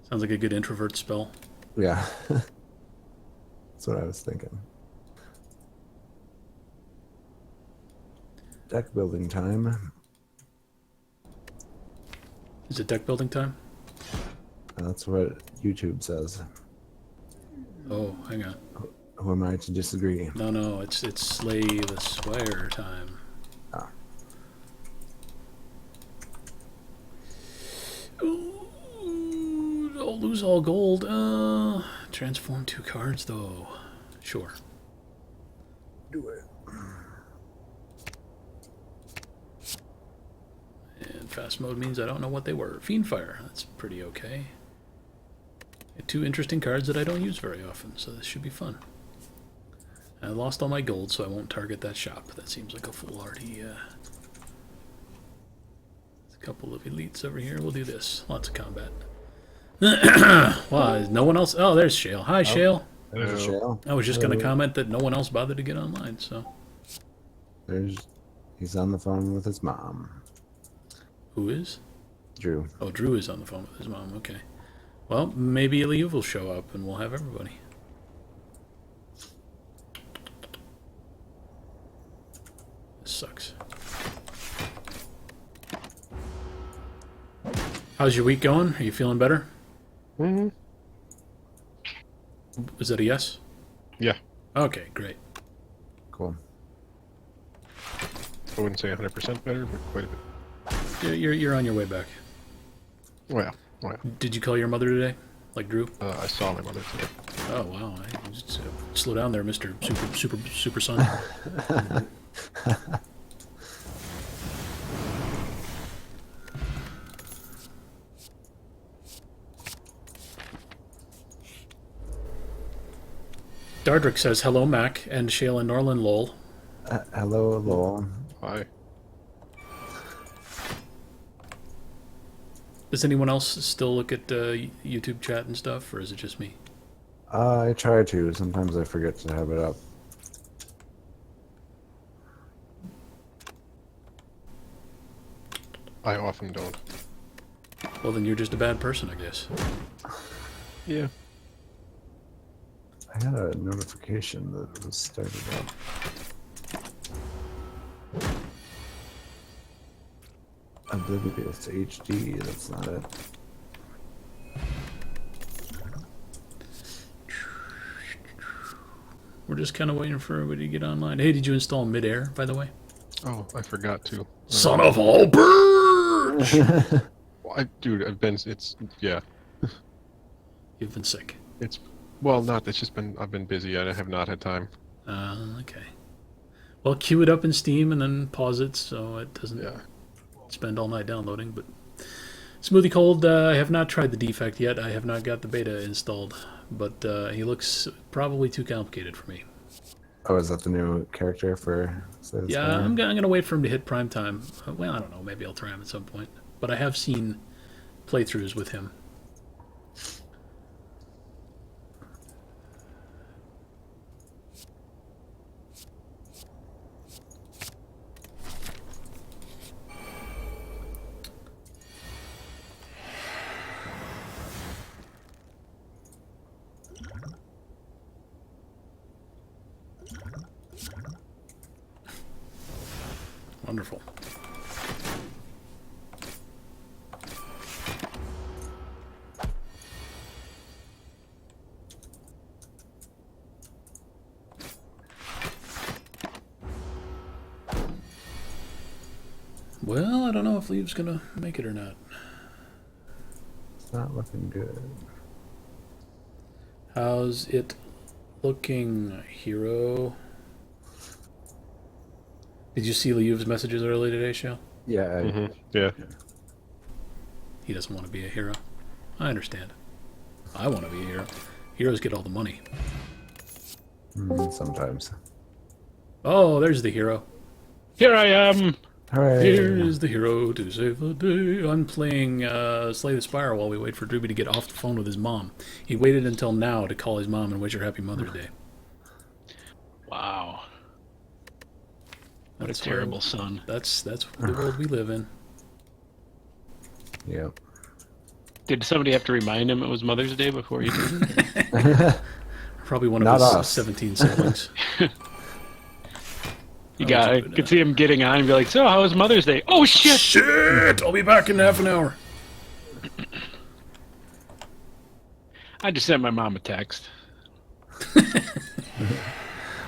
Sounds like a good introvert spell. Yeah. That's what I was thinking. Deck building time. Is it deck building time? That's what YouTube says. Oh, hang on. Who am I to disagree? No, no, it's Slay the Spire time. Ah. Ooh, I'll lose all gold. Transform 2 cards though. Sure. Do it. And fast mode means I don't know what they were. Fiendfire, that's pretty okay. 2 interesting cards that I don't use very often, so this should be fun. I lost all my gold, so I won't target that shop. That seems like a foolhardy. There's a couple of elites over here. We'll do this. Lots of combat. Wow, is no one else? Oh, there's Shale. Hi, Shale. There's a shell. I was just going to comment that no one else bothered to get online, so. He's on the phone with his mom. Who is? Drew. Oh, Drew is on the phone with his mom. Okay. Well, maybe Eliuv will show up and we'll have everybody. This sucks. How's your week going? Are you feeling better? Mm-hmm. Is that a yes? Yeah. Okay, great. Cool. I wouldn't say 100% better, but quite a bit. You're on your way back. Well, Did you call your mother today? Like Drew? I saw my mother today. Oh wow! Slow down there, Mister Super Son. Dardrick says hello, Mac, and Shale and Norland lol. Hello, Lowell. Hi. Does anyone else still look at YouTube chat and stuff, or is it just me? I try to. Sometimes I forget to have it up. I often don't. Well, then you're just a bad person, I guess. Yeah. I had a notification that was started up. Oblivious HD, that's not it. We're just kind of waiting for everybody to get online. Hey, did you install Midair, by the way? Oh, I forgot to. Son of all birds! Dude, yeah. You've been sick. I've been busy. I have not had time. Okay. Well, queue it up in Steam and then pause it so it doesn't spend all night downloading. But Smoothie Cold, I have not tried the defect yet. I have not got the beta installed, but he looks probably too complicated for me. Oh, is that the new character for Slay the Yeah, Spire? I'm gonna wait for him to hit prime time. Well, I don't know. Maybe I'll try him at some point. But I have seen playthroughs with him. Wonderful. Well, I don't know if Leave's gonna make it or not. It's not looking good. How's it looking, hero? Did you see Liu's messages earlier today, Shell? Yeah, Yeah. He doesn't want to be a hero. I understand. I want to be a hero. Heroes get all the money. Sometimes. Oh, there's the hero. Here I am. Hooray! Here is the hero to save the day. I'm playing Slay the Spire while we wait for Drewby to get off the phone with his mom. He waited until now to call his mom and wish her happy Mother's Day. Wow. What That's a terrible son. That's the world we live in. Yep. Did somebody have to remind him it was Mother's Day before he did? Probably one of Not his us. 17 siblings. I could see him getting on and be like, "So, how was Mother's Day?" Oh shit! Shit! I'll be back in half an hour. I just sent my mom a text.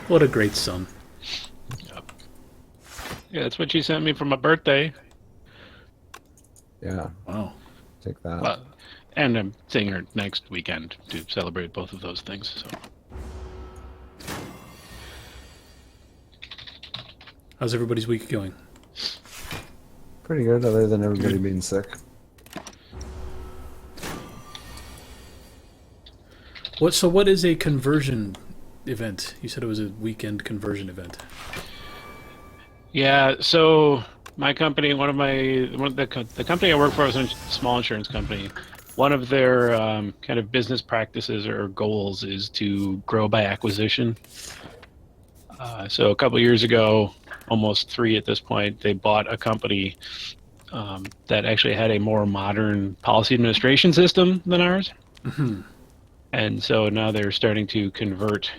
What a great son. Yep. Yeah, that's what she sent me for my birthday. Yeah, Wow. take that. Well, and I'm seeing her next weekend to celebrate both of those things. So. How's everybody's week going? Pretty good, other than everybody being sick. What is a conversion event? You said it was a weekend conversion event. Yeah, so my company, the company I work for is a small insurance company. One of their kind of business practices or goals is to grow by acquisition. So a couple of years ago, almost 3 at this point, they bought a company that actually had a more modern policy administration system than ours. Mm-hmm. And so now they're starting to convert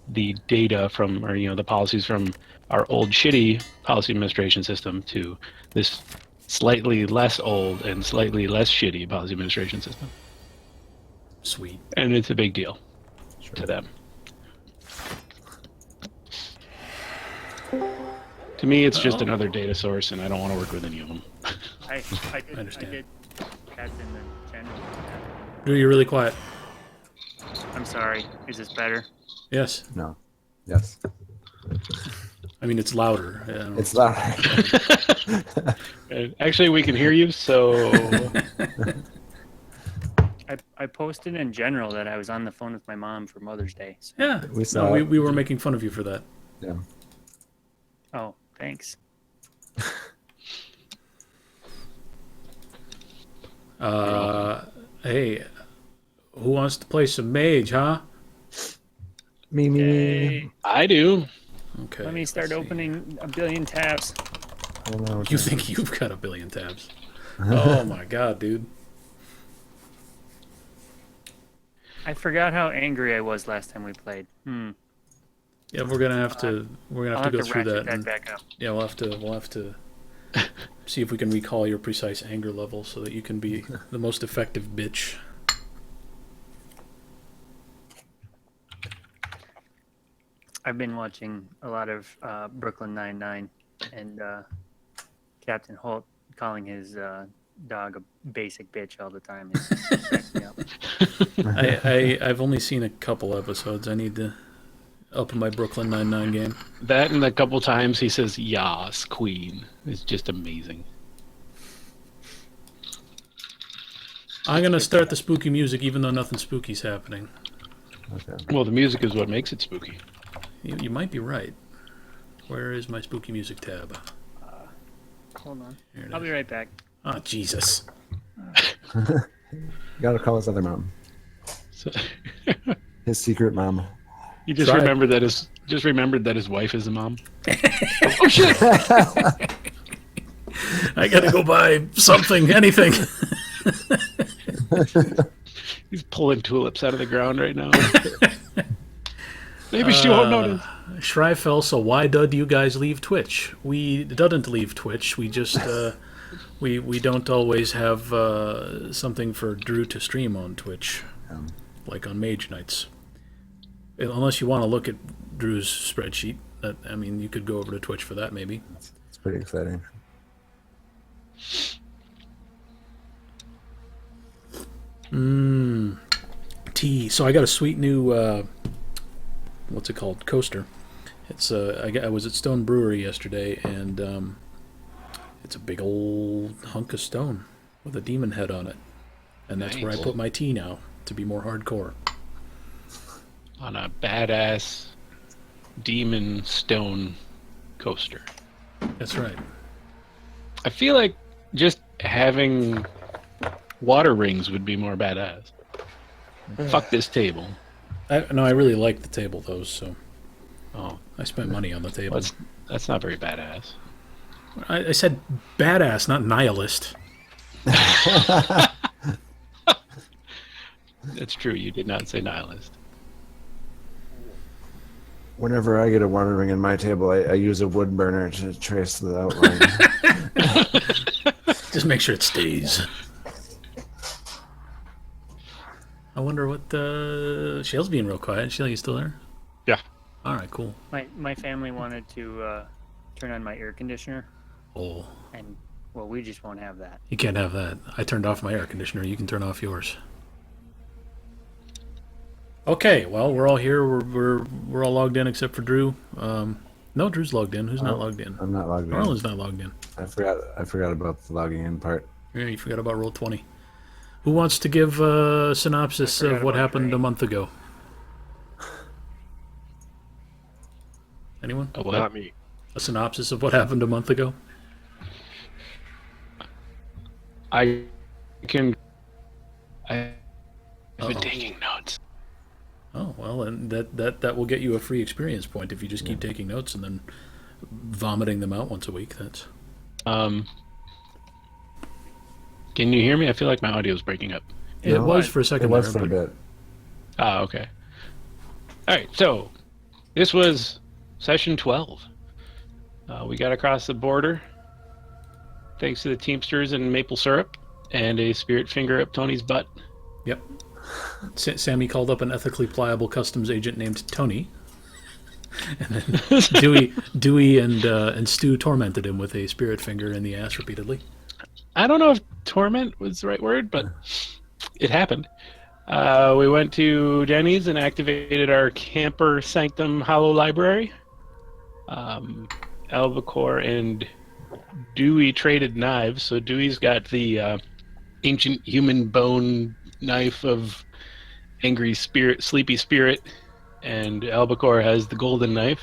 the data from, or the policies from our old shitty policy administration system to this slightly less old and slightly less shitty policy administration system. Sweet. And it's a big deal to them. To me, it's just another data source, and I don't want to work with any of them. I did, understand. I did Captain and General. Drew, you're really quiet. I'm sorry. Is this better? Yes. No. Yes. I mean, it's louder. I don't know. It's loud. Actually, we can hear you, so I posted in general that I was on the phone with my mom for Mother's Day. So. Yeah. We saw No, it. we were making fun of you for that. Yeah. Oh, thanks. Hey, who wants to play some mage, huh? Me. Hey, I do. Okay. let me start let's see. opening a billion tabs. I don't know. You think you've got a billion tabs? Oh my god, dude. I forgot how angry I was last time we played. Yeah, we're gonna have to I'll have go to through ratchet that. that And, back up. yeah, we'll have to see if we can recall your precise anger level so that you can be the most effective bitch. I've been watching a lot of Brooklyn Nine-Nine and Captain Holt calling his dog a basic bitch all the time. It cracks me up. I've only seen a couple episodes. I need to up my Brooklyn Nine-Nine game. That and a couple times he says, "Yas, queen." It's just amazing. I'm gonna start the spooky music even though nothing spooky's happening. Okay. Well, the music is what makes it spooky. You might be right. Where is my spooky music tab? Hold on. Here it I'll is. be right back. Oh, Jesus. You gotta call his other mom. So His secret mom. you just Try it. remembered that his wife is a mom. Oh shit! I gotta go buy something, anything. He's pulling tulips out of the ground right now. Maybe she won't notice. Shryfell, so why did you guys leave Twitch? We didn't leave Twitch. We just we don't always have something for Drew to stream on Twitch, like on Mage Nights. Unless you want to look at Drew's spreadsheet, I mean, you could go over to Twitch for that, maybe. It's pretty exciting. Tea. So I got a sweet new what's it called? Coaster. It's I was at Stone Brewery yesterday, and it's a big old hunk of stone with a demon head on it, and that's where I Nice. put my tea now to be more hardcore. On a badass demon stone coaster. That's right. I feel like just having water rings would be more badass. Fuck this table. I really like the table though, so Oh, I spent money on the table. that's not very badass. I said badass, not nihilist. That's true. You did not say nihilist. Whenever I get a water ring in my table, I use a wood burner to trace the outline. Just make sure it stays. I wonder what Shale's being real quiet. Shale, you still there? Yeah. All right, cool. My family wanted to turn on my air conditioner, Oh, and well, we just won't have that. you can't have that. I turned off my air conditioner. You can turn off yours. Okay, well, we're all here. We're all logged in except for Drew. No, Drew's logged in. Who's not logged in? I'm not logged in. Marlon's not logged in. I forgot about the logging in part. Yeah, you forgot about Roll20. Who wants to give a synopsis of what happened a month ago? Anyone? Oh, what? Not me. A synopsis of what happened a month ago? I've been Uh-oh. taking notes. Oh, well, and that will get you a free experience point if you just keep taking notes and then vomiting them out once a week. That's Can you hear me? I feel like my audio is breaking up. it was for a second. It was there, for a but- bit. Ah, okay. All right, so this was session 12. We got across the border thanks to the Teamsters and maple syrup and a spirit finger up Tony's butt. Yep. Sammy called up an ethically pliable customs agent named Tony, and then Dewey and Stu tormented him with a spirit finger in the ass repeatedly. I don't know if torment was the right word, but it happened. We went to Denny's and activated our camper sanctum hollow library. Albacore and Dewey traded knives, so Dewey's got the ancient human bone knife of angry spirit, sleepy spirit, and Albacore has the golden knife.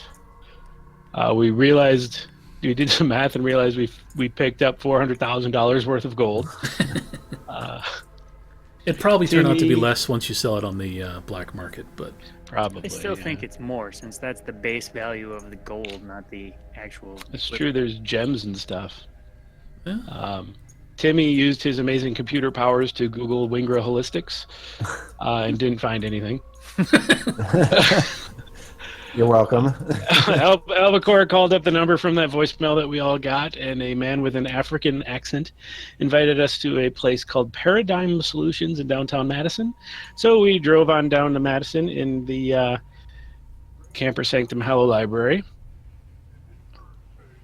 We did some math and realized we picked up $400,000 worth of gold. It probably turned out to be Timmy- less once you sell it on the black market, but Probably. I still yeah. think it's more, since that's the base value of the gold, not the actual. It's true. There's gems and stuff. yeah. Timmy used his amazing computer powers to Google Wingra holistics and didn't find anything. You're welcome. Albacore called up the number from that voicemail that we all got, and a man with an African accent invited us to a place called Paradigm Solutions in downtown Madison. So we drove on down to Madison in the Camper Sanctum Hollow Library.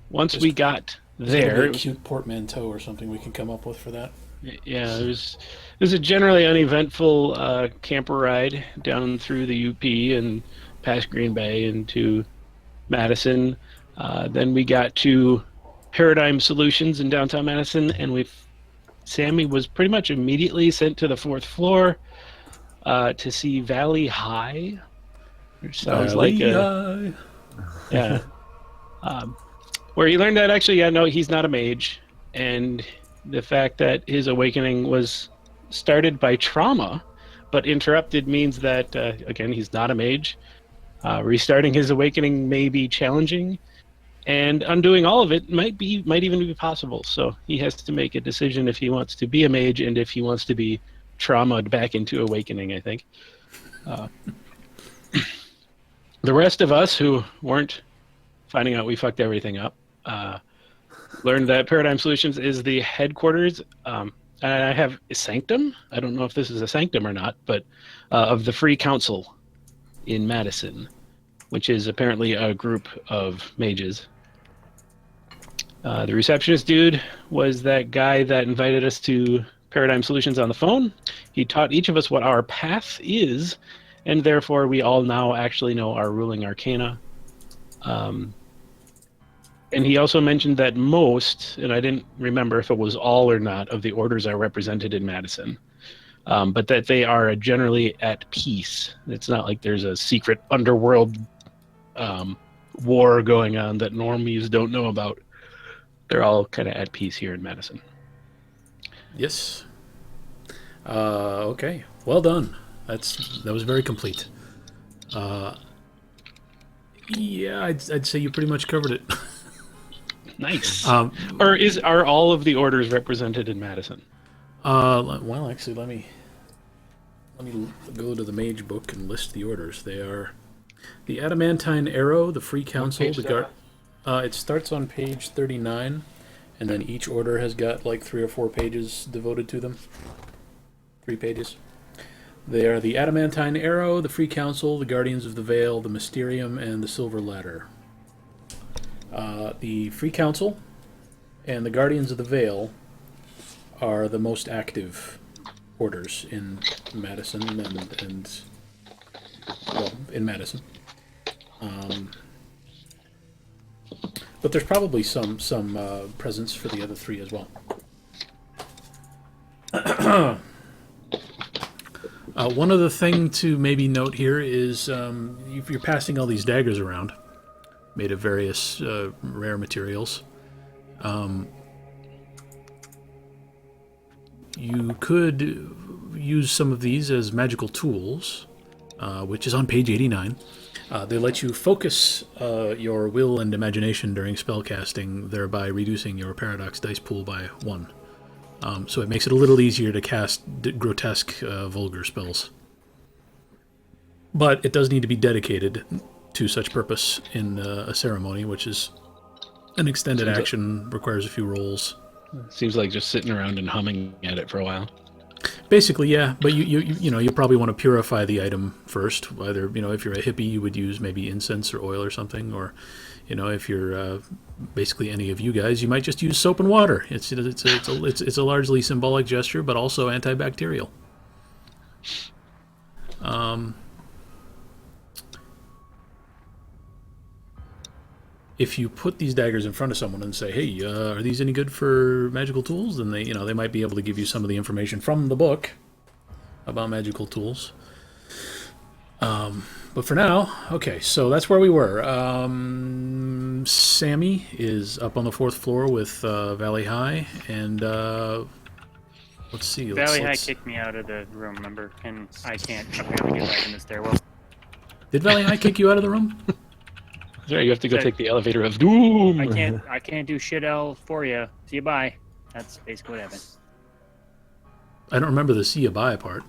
Once we got there, a cute portmanteau or something we can come up with for that. yeah, it was a generally uneventful camper ride down through the UP and past Green Bay into Madison. Then we got to Paradigm Solutions in downtown Madison, and Sammy was pretty much immediately sent to the 4th floor to see Valley High, which sounds like a yeah. Where he learned that actually, he's not a mage, and the fact that his awakening was started by trauma, but interrupted means that again he's not a mage. Restarting his awakening may be challenging, and undoing all of it might even be possible. So he has to make a decision if he wants to be a mage and if he wants to be traumatized back into awakening, I think. The rest of us who weren't finding out we fucked everything up learned that Paradigm Solutions is the headquarters. And I have a sanctum. I don't know if this is a sanctum or not, but of the Free Council in Madison, which is apparently a group of mages. The receptionist dude was that guy that invited us to Paradigm Solutions on the phone. He taught each of us what our path is, and therefore we all now actually know our ruling arcana. And he also mentioned that most, and I didn't remember if it was all or not, of the orders are represented in Madison. But that they are generally at peace. It's not like there's a secret underworld war going on that normies don't know about. They're all kind of at peace here in Madison. Yes. Okay. Well done. That was very complete. Yeah, I'd say you pretty much covered it. Nice. Are all of the orders represented in Madison? Well, actually, let me Let me go to the mage book and list the orders. They are the Adamantine Arrow, the Free Council, the guard. It starts on page 39, and then each order has got like 3 or 4 pages devoted to them. 3 pages. They are the Adamantine Arrow, the Free Council, the Guardians of the Veil, the Mysterium, and the Silver Ladder. The Free Council and the Guardians of the Veil are the most active orders in Madison and well, in Madison. But there's probably some presence for the other 3 as well. One other thing to maybe note here is if you're passing all these daggers around, made of various rare materials, you could use some of these as magical tools, which is on page 89. They let you focus your will and imagination during spellcasting, thereby reducing your paradox dice pool by 1. So it makes it a little easier to cast grotesque, vulgar spells. But it does need to be dedicated to such purpose in a ceremony, which is an extended action, requires a few rolls. Seems like just sitting around and humming at it for a while. Basically, yeah, but you probably want to purify the item first. Either, if you're a hippie, you would use maybe incense or oil or something, or if you're basically any of you guys, you might just use soap and water. It's a largely symbolic gesture, but also antibacterial. If you put these daggers in front of someone and say, "Hey, are these any good for magical tools?" then they might be able to give you some of the information from the book about magical tools. But for now, okay, so that's where we were. Sammy is up on the 4th floor with Valley High, and let's see. Valley High kicked me out of the room, remember? And I can't apparently get back in the stairwell. Did Valley High kick you out of the room? Sorry, you have to go take the elevator of doom. I can't do shit else for you. See you bye. That's basically what happened. I don't remember the see you bye part.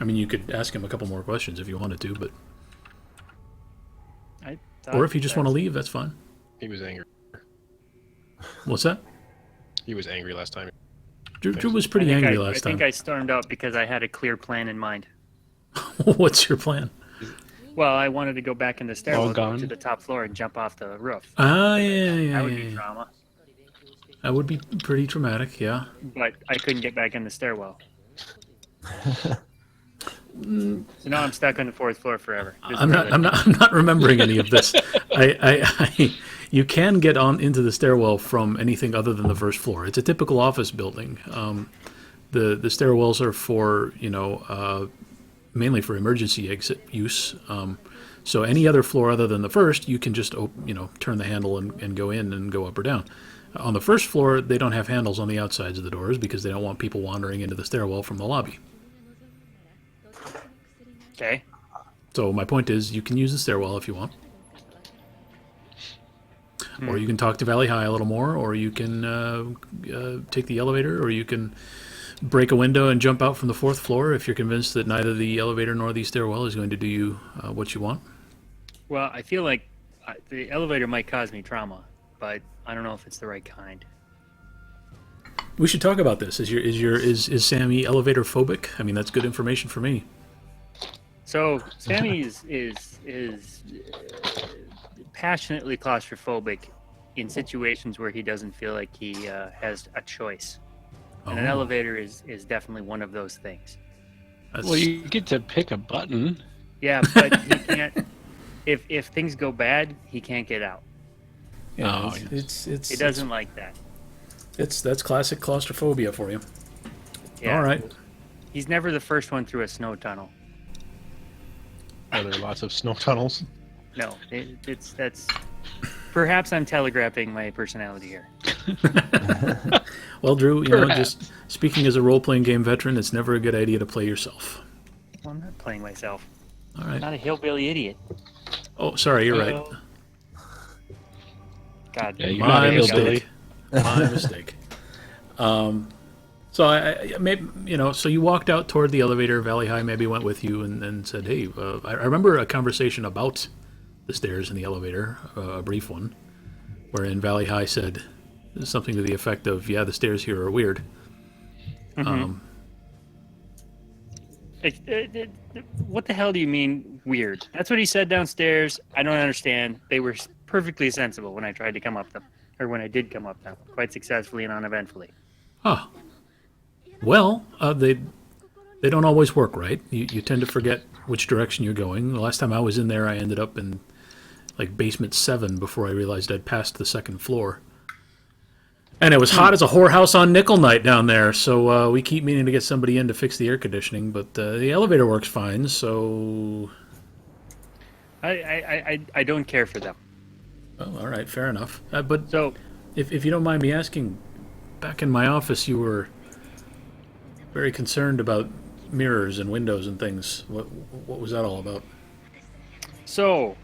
I mean, you could ask him a couple more questions if you wanted to, but or if you just want to leave, that's fine. He was angry. What's that? He was angry last time. Drew was pretty angry last time. I think I stormed out because I had a clear plan in mind. What's your plan? Well, I wanted to go back in the stairwell gone? to the top floor and jump off the roof. Yeah. That would be trauma. That would be pretty traumatic, yeah. But I couldn't get back in the stairwell. So now I'm stuck on the 4th floor forever. I'm not remembering any of this. You can get on into the stairwell from anything other than the 1st floor. It's a typical office building. The stairwells are for mainly for emergency exit use. So any other floor other than the 1st, you can just turn the handle and go in and go up or down. On the 1st floor, they don't have handles on the outsides of the doors because they don't want people wandering into the stairwell from the lobby. Okay. So my point is, you can use the stairwell if you want. Or you can talk to Valley High a little more, or you can take the elevator, or you can break a window and jump out from the 4th floor if you're convinced that neither the elevator nor the stairwell is going to do you what you want. Well, I feel like the elevator might cause me trauma, but I don't know if it's the right kind. We should talk about this. Is Sammy elevator phobic? I mean, that's good information for me. So Sammy is passionately claustrophobic in situations where he doesn't feel like he has a choice. And an elevator is definitely one of those things. Well, you get to pick a button. Yeah, but he can't. If things go bad, he can't get out. Yeah, he doesn't like that. That's classic claustrophobia for you. Yeah. All right. He's never the first one through a snow tunnel. Are there lots of snow tunnels? No, that's. Perhaps I'm telegraphing my personality here. Well, Drew, just speaking as a role-playing game veteran, it's never a good idea to play yourself. Well, I'm not playing myself. All right. I'm not a hillbilly idiot. Oh, sorry, you're right. God, yeah, you're not a hillbilly. My mistake. So so you walked out toward the elevator. Valley High maybe went with you and said, "Hey, I remember a conversation about the stairs in the elevator, a brief one, wherein Valley High said something to the effect of, "Yeah, the stairs here are weird." What the hell do you mean weird? That's what he said downstairs. I don't understand. They were perfectly sensible when I tried to come up them, or when I did come up them, quite successfully and uneventfully. Huh. Well, they don't always work right. You tend to forget which direction you're going. The last time I was in there, I ended up in like basement 7 before I realized I'd passed the second floor. And it was hot as a whorehouse on nickel night down there, so we keep meaning to get somebody in to fix the air conditioning, but the elevator works fine, so... I don't care for them. Oh, all right, fair enough. But So, if you don't mind me asking, back in my office you were very concerned about mirrors and windows and things. What was that all about? so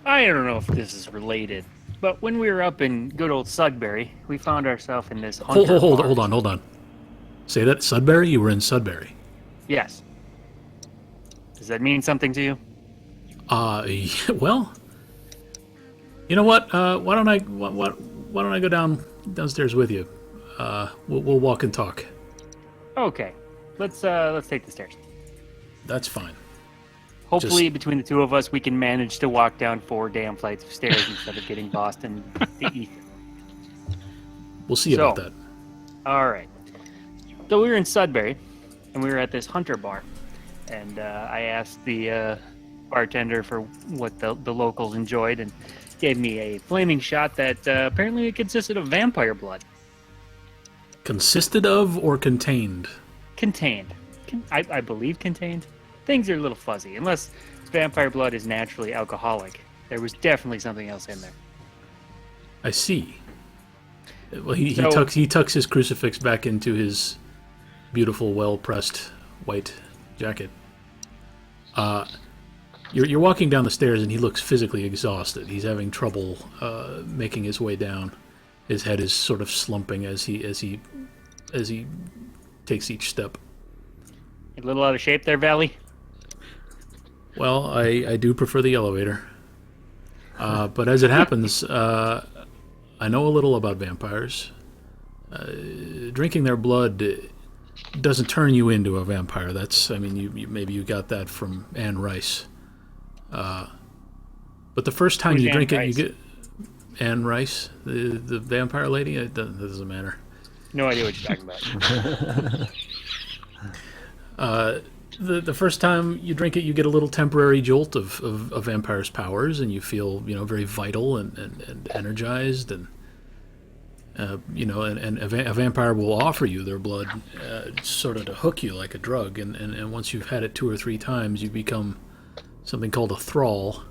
I don't know if this is related, but when we were up in good old Sudbury, we found ourselves in this hunter Hold farm. on. Say that, Sudbury? You were in Sudbury. Yes. Does that mean something to you? Well, you know what? Why don't I go downstairs with you? We'll walk and talk. Okay. Let's take the stairs. That's fine. Hopefully, between the two of us, we can manage to walk down 4 damn flights of stairs instead of getting Boston to ether. We'll see about that. All right. So we were in Sudbury, and we were at this hunter bar, and I asked the bartender for what the locals enjoyed, and gave me a flaming shot that apparently it consisted of vampire blood. Consisted of or contained? Contained. I believe contained. Things are a little fuzzy. Unless vampire blood is naturally alcoholic, there was definitely something else in there. I see. Well, he So- tucks his crucifix back into his beautiful, well-pressed white jacket. You're walking down the stairs, and he looks physically exhausted. He's having trouble making his way down. His head is sort of slumping as he takes each step. A little out of shape there, Valley. Well, I do prefer the elevator. But as it happens, I know a little about vampires. Drinking their blood doesn't turn you into a vampire. Maybe you got that from Anne Rice. But the first time Who's you Anne drink Rice? it, you get Anne Rice, the vampire lady. It doesn't matter. No idea what you're talking about. The first time you drink it, you get a little temporary jolt of a vampire's powers, and you feel very vital and energized, and a vampire will offer you their blood, sort of to hook you like a drug, and once you've had it 2 or 3 times, you become something called a thrall,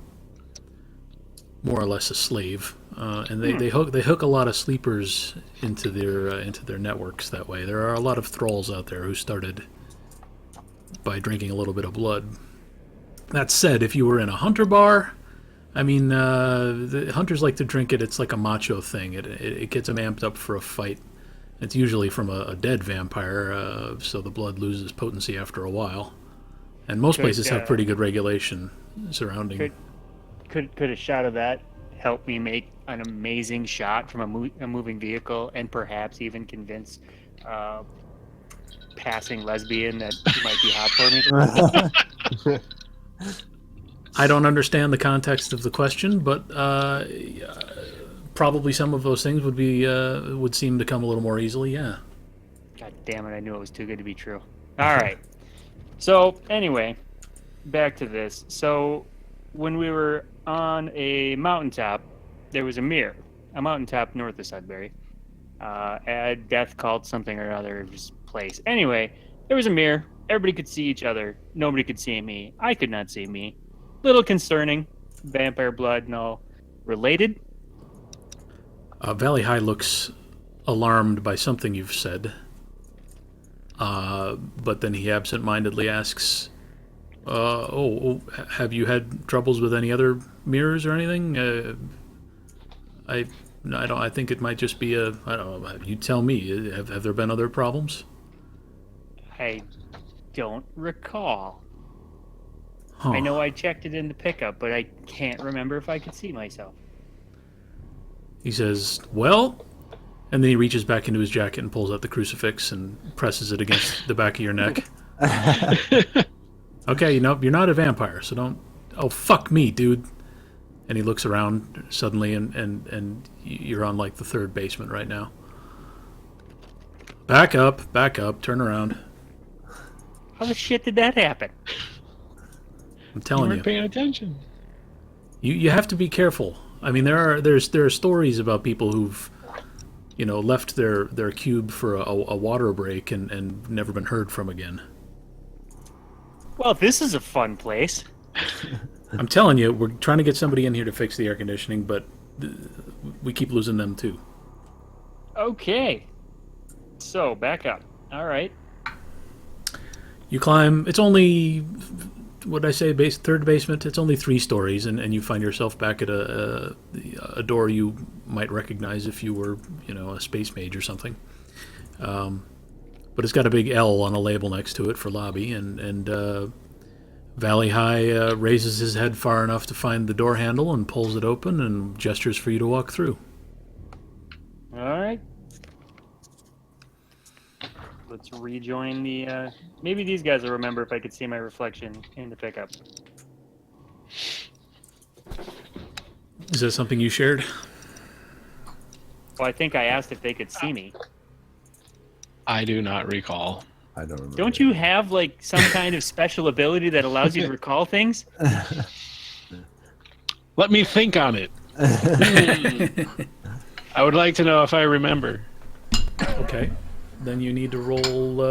more or less a slave, and they hook a lot of sleepers into their networks that way. There are a lot of thralls out there who started by drinking a little bit of blood. That said, if you were in a hunter bar, the hunters like to drink it. It's like a macho thing. It gets them amped up for a fight. It's usually from a dead vampire, so the blood loses potency after a while. And most places have pretty good regulation surrounding. Could a shot of that help me make an amazing shot from a moving vehicle, and perhaps even convince passing lesbian that she might be hot for me? I don't understand the context of the question, but probably some of those things would seem to come a little more easily. Yeah. God damn it! I knew it was too good to be true. All right. So anyway, back to this. So when we were on a mountaintop, there was a mirror. A mountaintop north of Sudbury. Death called something or other of his place. Anyway, there was a mirror. Everybody could see each other. Nobody could see me. I could not see me. Little concerning. Vampire blood and all. Related? Valley High looks alarmed by something you've said. But then he absent-mindedly asks, have you had troubles with any other mirrors or anything? No, I don't. I think it might just be a. I don't know. You tell me. Have there been other problems? I don't recall. Huh. I know I checked it in the pickup, but I can't remember if I could see myself. He says, "Well," and then he reaches back into his jacket and pulls out the crucifix and presses it against the back of your neck. Okay, you know you're not a vampire, so don't. Oh, fuck me, dude. And he looks around suddenly, and you're on like the third basement right now. Back up, turn around. How the shit did that happen? I'm You telling weren't you. paying attention. You have to be careful. I mean, there are stories about people who've, left their cube for a water break and never been heard from again. Well, this is a fun place. I'm telling you, we're trying to get somebody in here to fix the air conditioning, but we keep losing them too. Okay. So, back up. All right. You climb. It's only, what did I say, third basement. It's only 3 stories, and you find yourself back at a door you might recognize if you were, a space mage or something. But it's got a big L on a label next to it for lobby, and Valley High raises his head far enough to find the door handle and pulls it open and gestures for you to walk through. All right. Let's rejoin the. Maybe these guys will remember if I could see my reflection in the pickup. Is that something you shared? Well, I think I asked if they could see me. I do not recall. I don't remember. Don't you have like some kind of special ability that allows you to recall things? Let me think on it. I would like to know if I remember. Okay. Then you need to roll.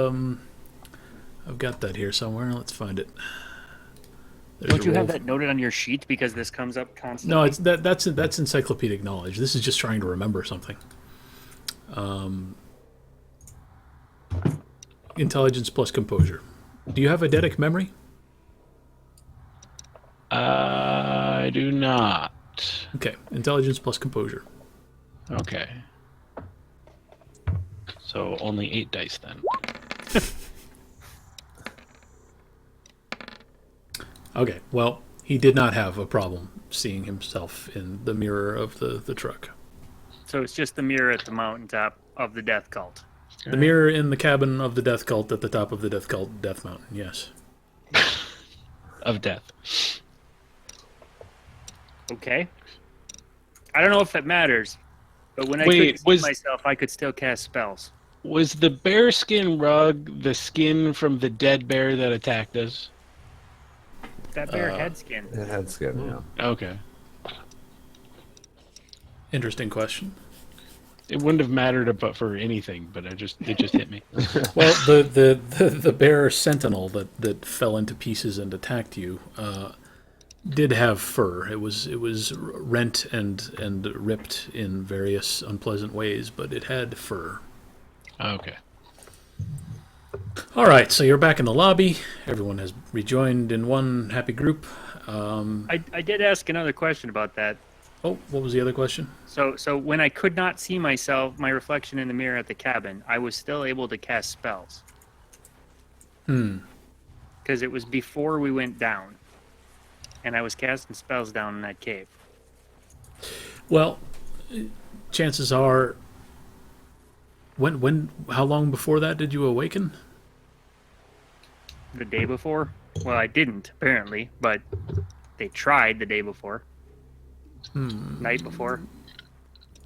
I've got that here somewhere. Let's find it. There's Don't a you roll. have that noted on your sheet because this comes up constantly? No, it's that's encyclopedic knowledge. This is just trying to remember something. Intelligence plus composure. Do you have eidetic memory? I do not. Okay, intelligence plus composure. Okay. So only 8 dice then. Okay, well, he did not have a problem seeing himself in the mirror of the truck. So it's just the mirror at the mountaintop of the death cult. The mirror in the cabin of the death cult at the top of the death cult death mountain, yes. Of death. Okay. I don't know if it matters, but when I Wait, couldn't see myself, I could still cast spells. Was the bearskin rug the skin from the dead bear that attacked us? That bear had skin. It had skin, yeah. Okay. Interesting question. It wouldn't have mattered but for anything, but it just hit me. Well, the bear sentinel that fell into pieces and attacked you did have fur. It was rent and ripped in various unpleasant ways, but it had fur. Okay. All right, so you're back in the lobby. Everyone has rejoined in one happy group. I did ask another question about that. Oh, what was the other question? So when I could not see myself, my reflection in the mirror at the cabin, I was still able to cast spells. Because it was before we went down. And I was casting spells down in that cave. Well, chances are. How long before that did you awaken? The day before? Well, I didn't, apparently, but they tried the day before. Night before.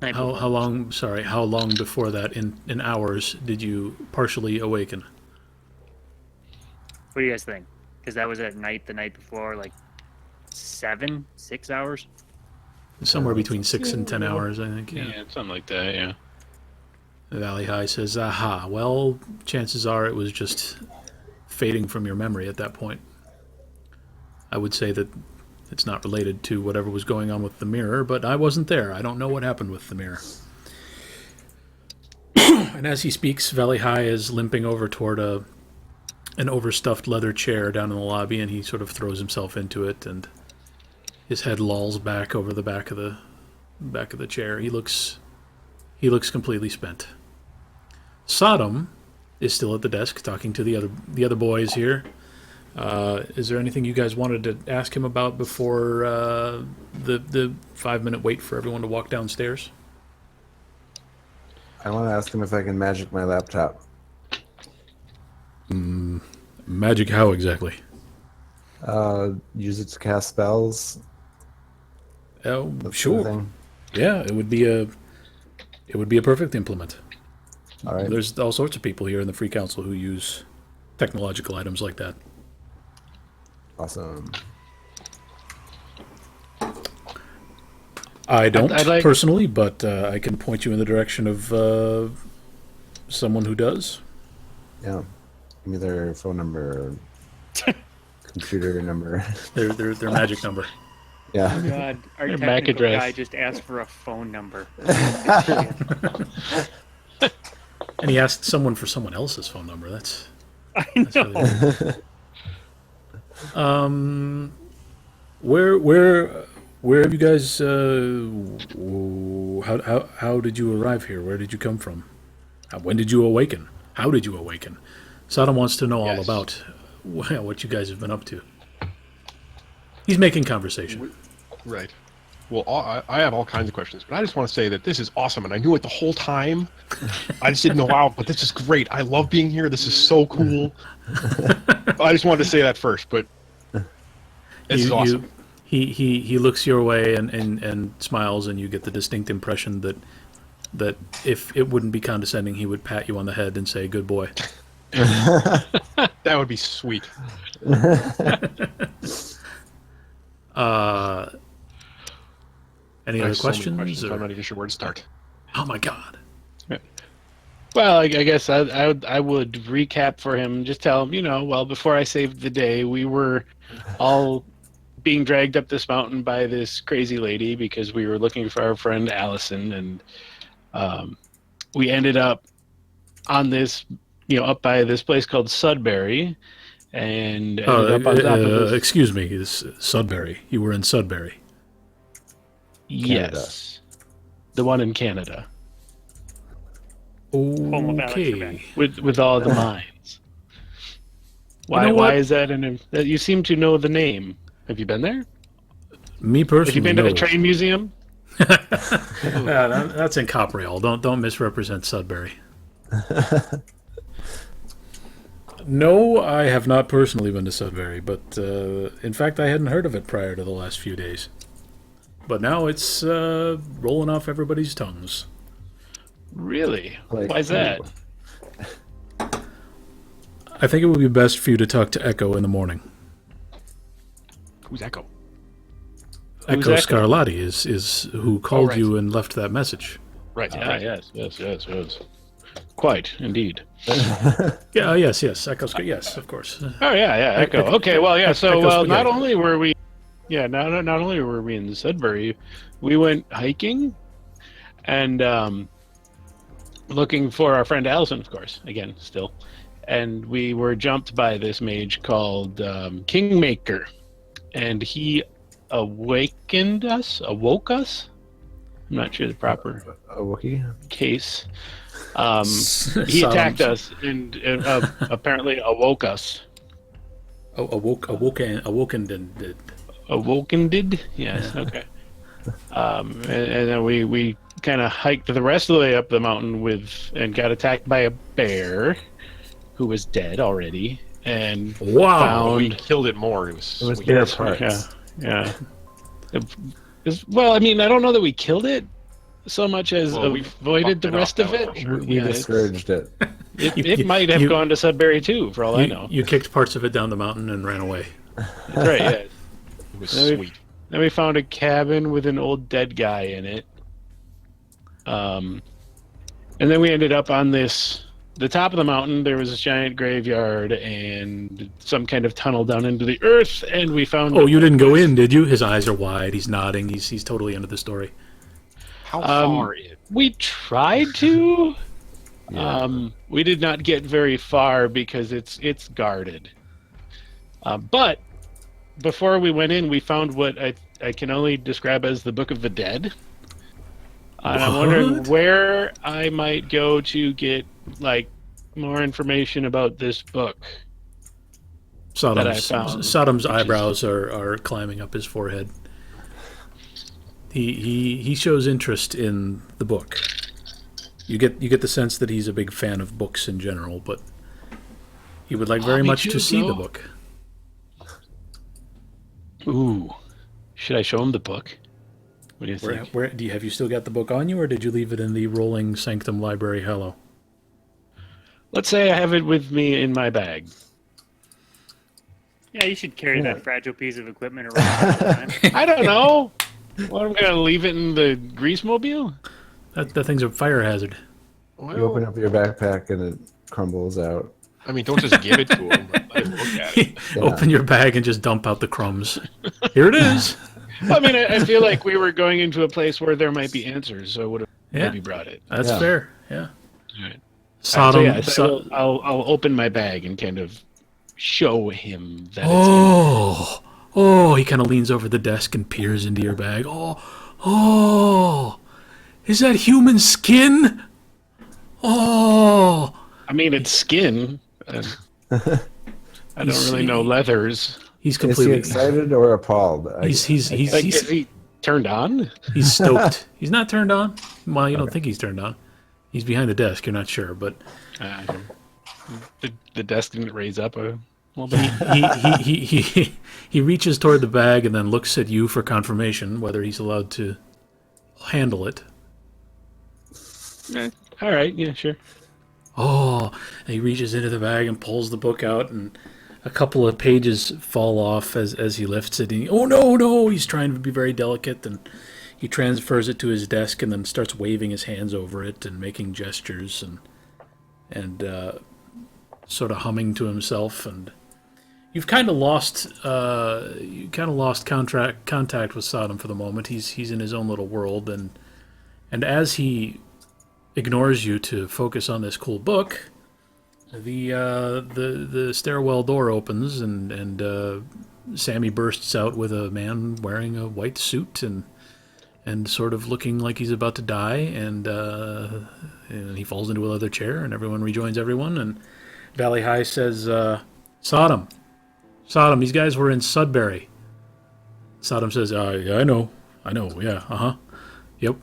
How long? Sorry, how long before that? In hours did you partially awaken? What do you guys think? Because that was at night, the night before, like 6 hours? Somewhere between 6 and 10 hours, I think. Yeah, something like that, yeah. Valley High says, "Aha! Well, chances are it was just fading from your memory at that point. I would say that it's not related to whatever was going on with the mirror, but I wasn't there. I don't know what happened with the mirror." And as he speaks, Valley High is limping over toward an overstuffed leather chair down in the lobby, and he sort of throws himself into it, and his head lolls back over the back of back of the chair. He looks completely spent. Sodom is still at the desk talking to the other boys here. Is there anything you guys wanted to ask him about before the 5-minute wait for everyone to walk downstairs? I want to ask him if I can magic my laptop. Magic how exactly? Use it to cast spells. Oh, that sort of sure. thing. Yeah, it would be a perfect implement. All right. There's all sorts of people here in the Free Council who use technological items like that. Awesome. I don't I'd like- personally, but I can point you in the direction of someone who does. Yeah. Give me their phone number or computer number. Their magic number. Yeah. God, our Your MAC technical address. guy just asked for a phone number. And he asked someone for someone else's phone number. That's I really know. weird. Where have you guys? How did you arrive here? Where did you come from? When did you awaken? How did you awaken? Sodom wants to know all Yes. about what you guys have been up to. He's making conversation. Right. Well, I have all kinds of questions, but I just want to say that this is awesome, and I knew it the whole time. I just didn't know how, but this is great. I love being here. This is so cool. I just wanted to say that first, but this is awesome. He looks your way and smiles, and you get the distinct impression that if it wouldn't be condescending, he would pat you on the head and say, "Good boy." That would be sweet. Any I other have so many questions? I'm Or- not even sure where to start. Oh my God! Well, I guess I would recap for him. Just tell him, well, before I saved the day, we were all being dragged up this mountain by this crazy lady because we were looking for our friend Allison, and we ended up on this, up by this place called Sudbury, and ended up on top of this. Excuse me, it's Sudbury. You were in Sudbury. Yes, the one in Canada Home of Alex Okay. Trebek. with all the mines. Why? know Why what? is that? You seem to know the name. Have you been there? Me Have personally, you been to no. the train museum? That's in Coprail. Don't misrepresent Sudbury. No, I have not personally been to Sudbury, but in fact, I hadn't heard of it prior to the last few days. But now it's rolling off everybody's tongues. Really? Like- Why's that? I think it would be best for you to talk to Echo in the morning. Who's Echo? Who's Echo Echo? Scarlotti is who called right. you and left that message. Right. Ah, right. yes. Quite, indeed. Yeah, yes, Echo. Yes, of course. Oh yeah, Echo. Okay, well, yeah. So, Echo's not spaghetti. only were we, not only were we in Sudbury, we went hiking, and looking for our friend Allison, of course. Again, still, and we were jumped by this mage called Kingmaker, and he awoke us. I'm not sure the proper A Wookiee? case. He attacked us and apparently awoke us. Awoken did. Awoken did? Yes, okay. And then we kind of hiked the rest of the way up the mountain and got attacked by a bear who was dead already. And Wow. We found killed it more. It was, It was sweet. bear parts. yeah. Well, I mean, I don't know that we killed it so much as Well, we avoided the fucked it rest up, of that it. was for sure. We discouraged it. It might have gone to Sudbury too, for all I know. You kicked parts of it down the mountain and ran away. That's right. Yeah. It was Then we- sweet. Then we found a cabin with an old dead guy in it. And then we ended up on the top of the mountain. There was a giant graveyard and some kind of tunnel down into the earth. And we found. Oh, you didn't go in, did you? His eyes are wide. He's nodding. He's totally into the story. How far in? We tried to. We did not get very far because it's guarded. But before we went in, we found what I can only describe as the Book of the Dead. And I'm wondering What? where I might go to get like more information about this book that I found. Sodom's which is- eyebrows are climbing up his forehead. He shows interest in the book. You get the sense that he's a big fan of books in general, but he would like very me much too, to see the bro. book. Ooh, should I show him the book? What do you think? Where have you still got the book on you, or did you leave it in the rolling sanctum library hello? Let's say I have it with me in my bag. Yeah, you should carry that fragile piece of equipment around all the time. I don't know. What, I'm gonna leave it in the grease mobile? That thing's a fire hazard. Well, You open up your backpack and it crumbles out. I mean, don't just give it to him. But let him look at it. Yeah. Open your bag and just dump out the crumbs. Here it is. I mean, I feel like we were going into a place where there might be answers, so I would have Yeah, maybe brought it. that's Yeah. fair. Yeah. All right. Sodom. So yeah, so I'll open my bag and kind of show him that it's Oh, he kind of leans over the desk and peers into your bag. Oh, is that human skin? Oh, I mean, it's skin. I don't really know leathers. he's Is he completely. excited or appalled? He's Like, is he turned on? he's stoked. He's not turned on. Well, you don't think he's turned on. He's behind the desk. You're not sure, but The desk didn't raise up a little bit. he reaches toward the bag and then looks at you for confirmation whether he's allowed to handle it. All right, yeah, sure. Oh, and he reaches into the bag and pulls the book out, and a couple of pages fall off as he lifts it. And oh no! He's trying to be very delicate, and he transfers it to his desk, and then starts waving his hands over it and making gestures and sort of humming to himself. And you've kind of lost contact with Sodom for the moment. He's in his own little world, and as he ignores you to focus on this cool book, the stairwell door opens and Sammy bursts out with a man wearing a white suit and sort of looking like he's about to die, and he falls into a leather chair, and everyone rejoins everyone, and Valley High says, Sodom, these guys were in Sudbury. Sodom says, yeah, I know, yeah, yep.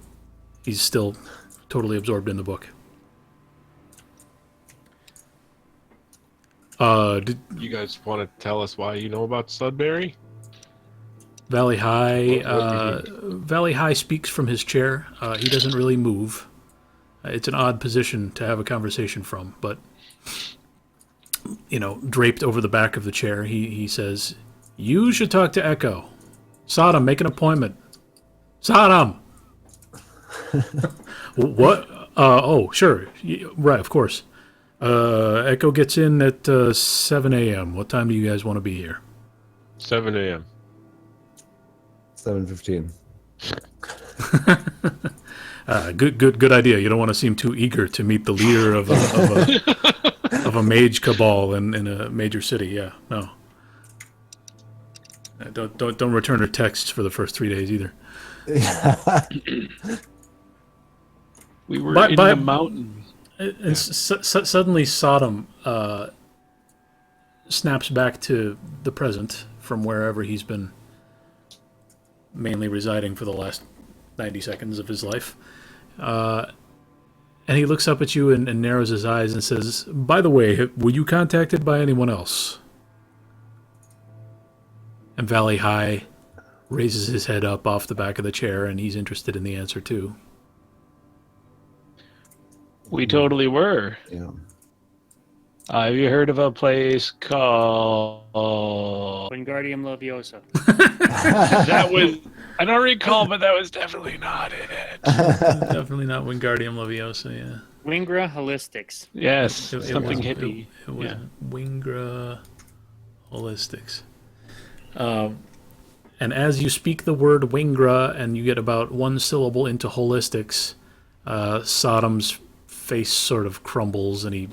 He's still totally absorbed in the book. You guys want to tell us why you know about Sudbury? Valley High What Valley High speaks from his chair. He doesn't really move. It's an odd position to have a conversation from, but draped over the back of the chair, he says, "You should talk to Echo. Sodom, make an appointment. Sodom." What? Oh, sure. Right, of course. Echo gets in at 7 a.m. What time do you guys want to be here? 7 a.m. 7:15. Good idea. You don't want to seem too eager to meet the leader of a mage cabal in a major city. Yeah, no. Don't return her texts for the first 3 days either. We were in the mountain. And suddenly Sodom snaps back to the present from wherever he's been mainly residing for the last 90 seconds of his life. And he looks up at you and narrows his eyes and says, "By the way, were you contacted by anyone else?" And Valley High raises his head up off the back of the chair, and he's interested in the answer too. We totally were. Yeah. Have you heard of a place called... Wingardium Leviosa. That was... I don't recall, but that was definitely not it. Definitely not Wingardium Leviosa, yeah. Wingra Holistics. Yes, It something was- hippie. It was Yeah. Wingra Holistics. And as you speak the word Wingra and you get about one syllable into holistics, Sodom's face sort of crumbles and he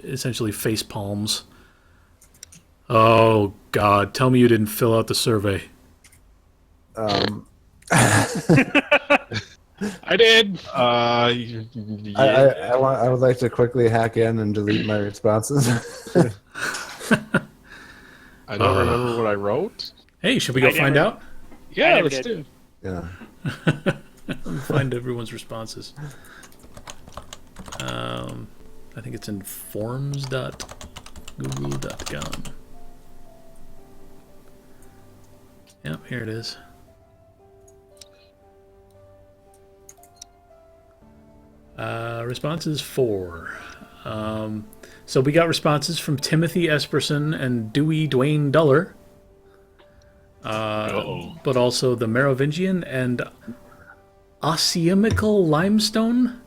essentially face palms. Oh, God, tell me you didn't fill out the survey. I did. Yeah. I would like to quickly hack in and delete my responses. I don't remember what I wrote. Hey, should we go I find never- out? Yeah, never let's did. do it. Yeah. Find everyone's responses. I think it's in forms.google.com. Yep, here it is. Responses 4. So we got responses from Timothy Esperson and Dewey Dwayne Duller. But also the Merovingian and Ossiemical Limestone.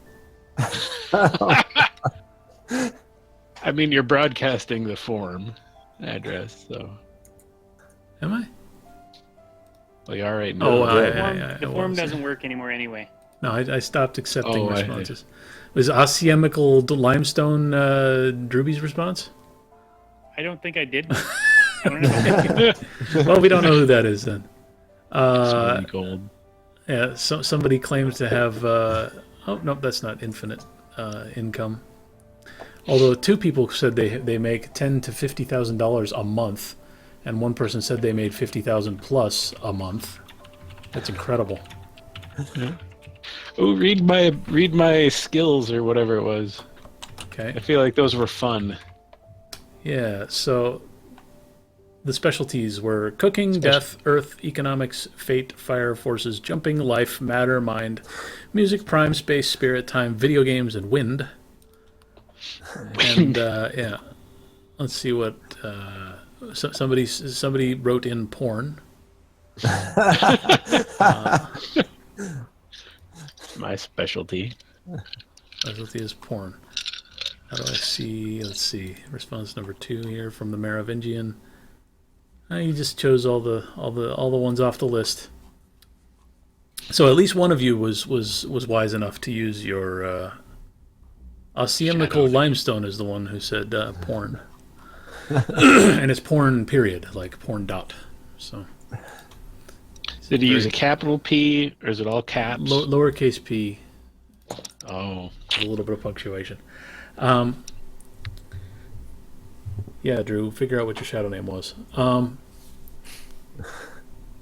I mean, you're broadcasting the form address, so. Am I? Well, you are right now. Oh, The form doesn't work anymore anyway. No, I stopped accepting Oh, I- responses. Was Ossiemical Limestone Drewby's response? I don't think I did. I don't know. Well, we don't know who that is then. Smoothie Gold. Yeah, somebody claims to have. Oh no, that's not infinite income. Although 2 people said they make $10,000 to $50,000 a month, and 1 person said they made $50,000 plus a month. That's incredible. Oh, read my skills or whatever it was. Okay. I feel like those were fun. Yeah. So the specialties were cooking, death, earth, economics, fate, fire, forces, jumping, life, matter, mind, music, prime, space, spirit, time, video games, and wind. And yeah, let's see what somebody wrote in porn. My specialty. Specialty is porn. How do I see? Let's see. Response number 2 here from the Merovingian. You just chose all the ones off the list. So at least one of you was wise enough to use your Ossiemical Limestone is the one who said porn, and it's porn period, like porn dot. So Did he use a capital P or is it all caps? lowercase p, Oh, with a little bit of punctuation. Yeah, Drew, figure out what your shadow name was. I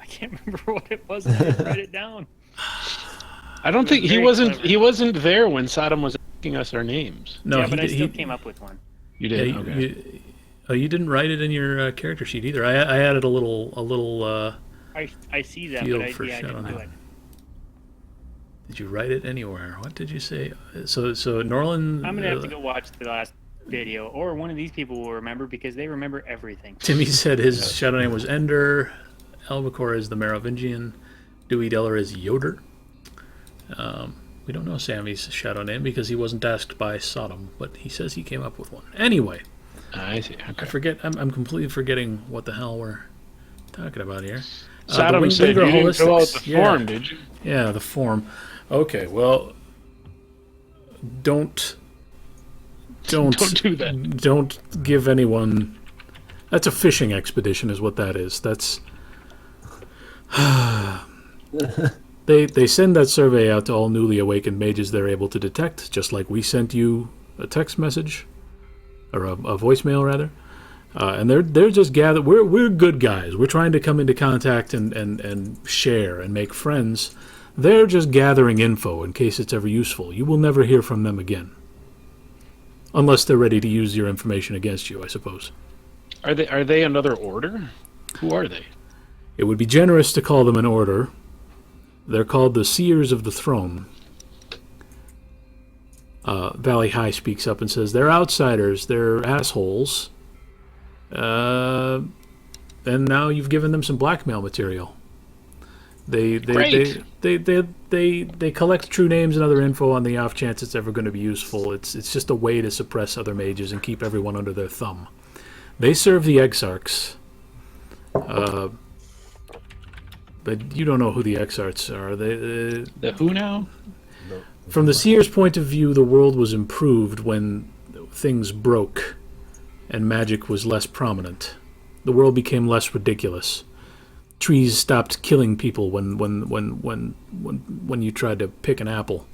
can't remember what it was. I didn't write it down. I don't think he very wasn't. clever. He wasn't there when Sodom was asking us our names. No, yeah, he but I did, still he, came up with one. You yeah, did. Okay. you didn't write it in your character sheet either. I added a little. I see that, Field but for I didn't do shadow it. Did you write it anywhere? What did you say? So Norland. I'm gonna have to go watch the last video, or one of these people will remember because they remember everything. Timmy said his shadow name was Ender. Albacore is the Merovingian. Dewey Deller is Yoder. We don't know Sammy's shadow name because he wasn't asked by Sodom, but he says he came up with one. Anyway, I see. I Okay. forget. I'm completely forgetting what the hell we're talking about here. Sodom the said you Winger didn't fill out Holistics. the form, did you? Yeah, the form. Okay, well, don't Don't do that. Don't give anyone. That's a fishing expedition, is what that is. That's. They send that survey out to all newly awakened mages they're able to detect, just like we sent you a text message, or a voicemail rather. And they're just gathered. We're good guys. We're trying to come into contact and share and make friends. They're just gathering info in case it's ever useful. You will never hear from them again, unless they're ready to use your information against you, I suppose. Are they another order? Who are they? It would be generous to call them an order. They're called the Seers of the Throne. Valley High speaks up and says, they're outsiders, they're assholes. And now you've given them some blackmail material. They collect true names and other info on the off chance it's ever going to be useful. It's just a way to suppress other mages and keep everyone under their thumb. They serve the Exarchs. But you don't know who the Exarchs are. The who now? From the Seer's point of view, the world was improved when things broke and magic was less prominent. The world became less ridiculous. trees stopped killing people when you tried to pick an apple.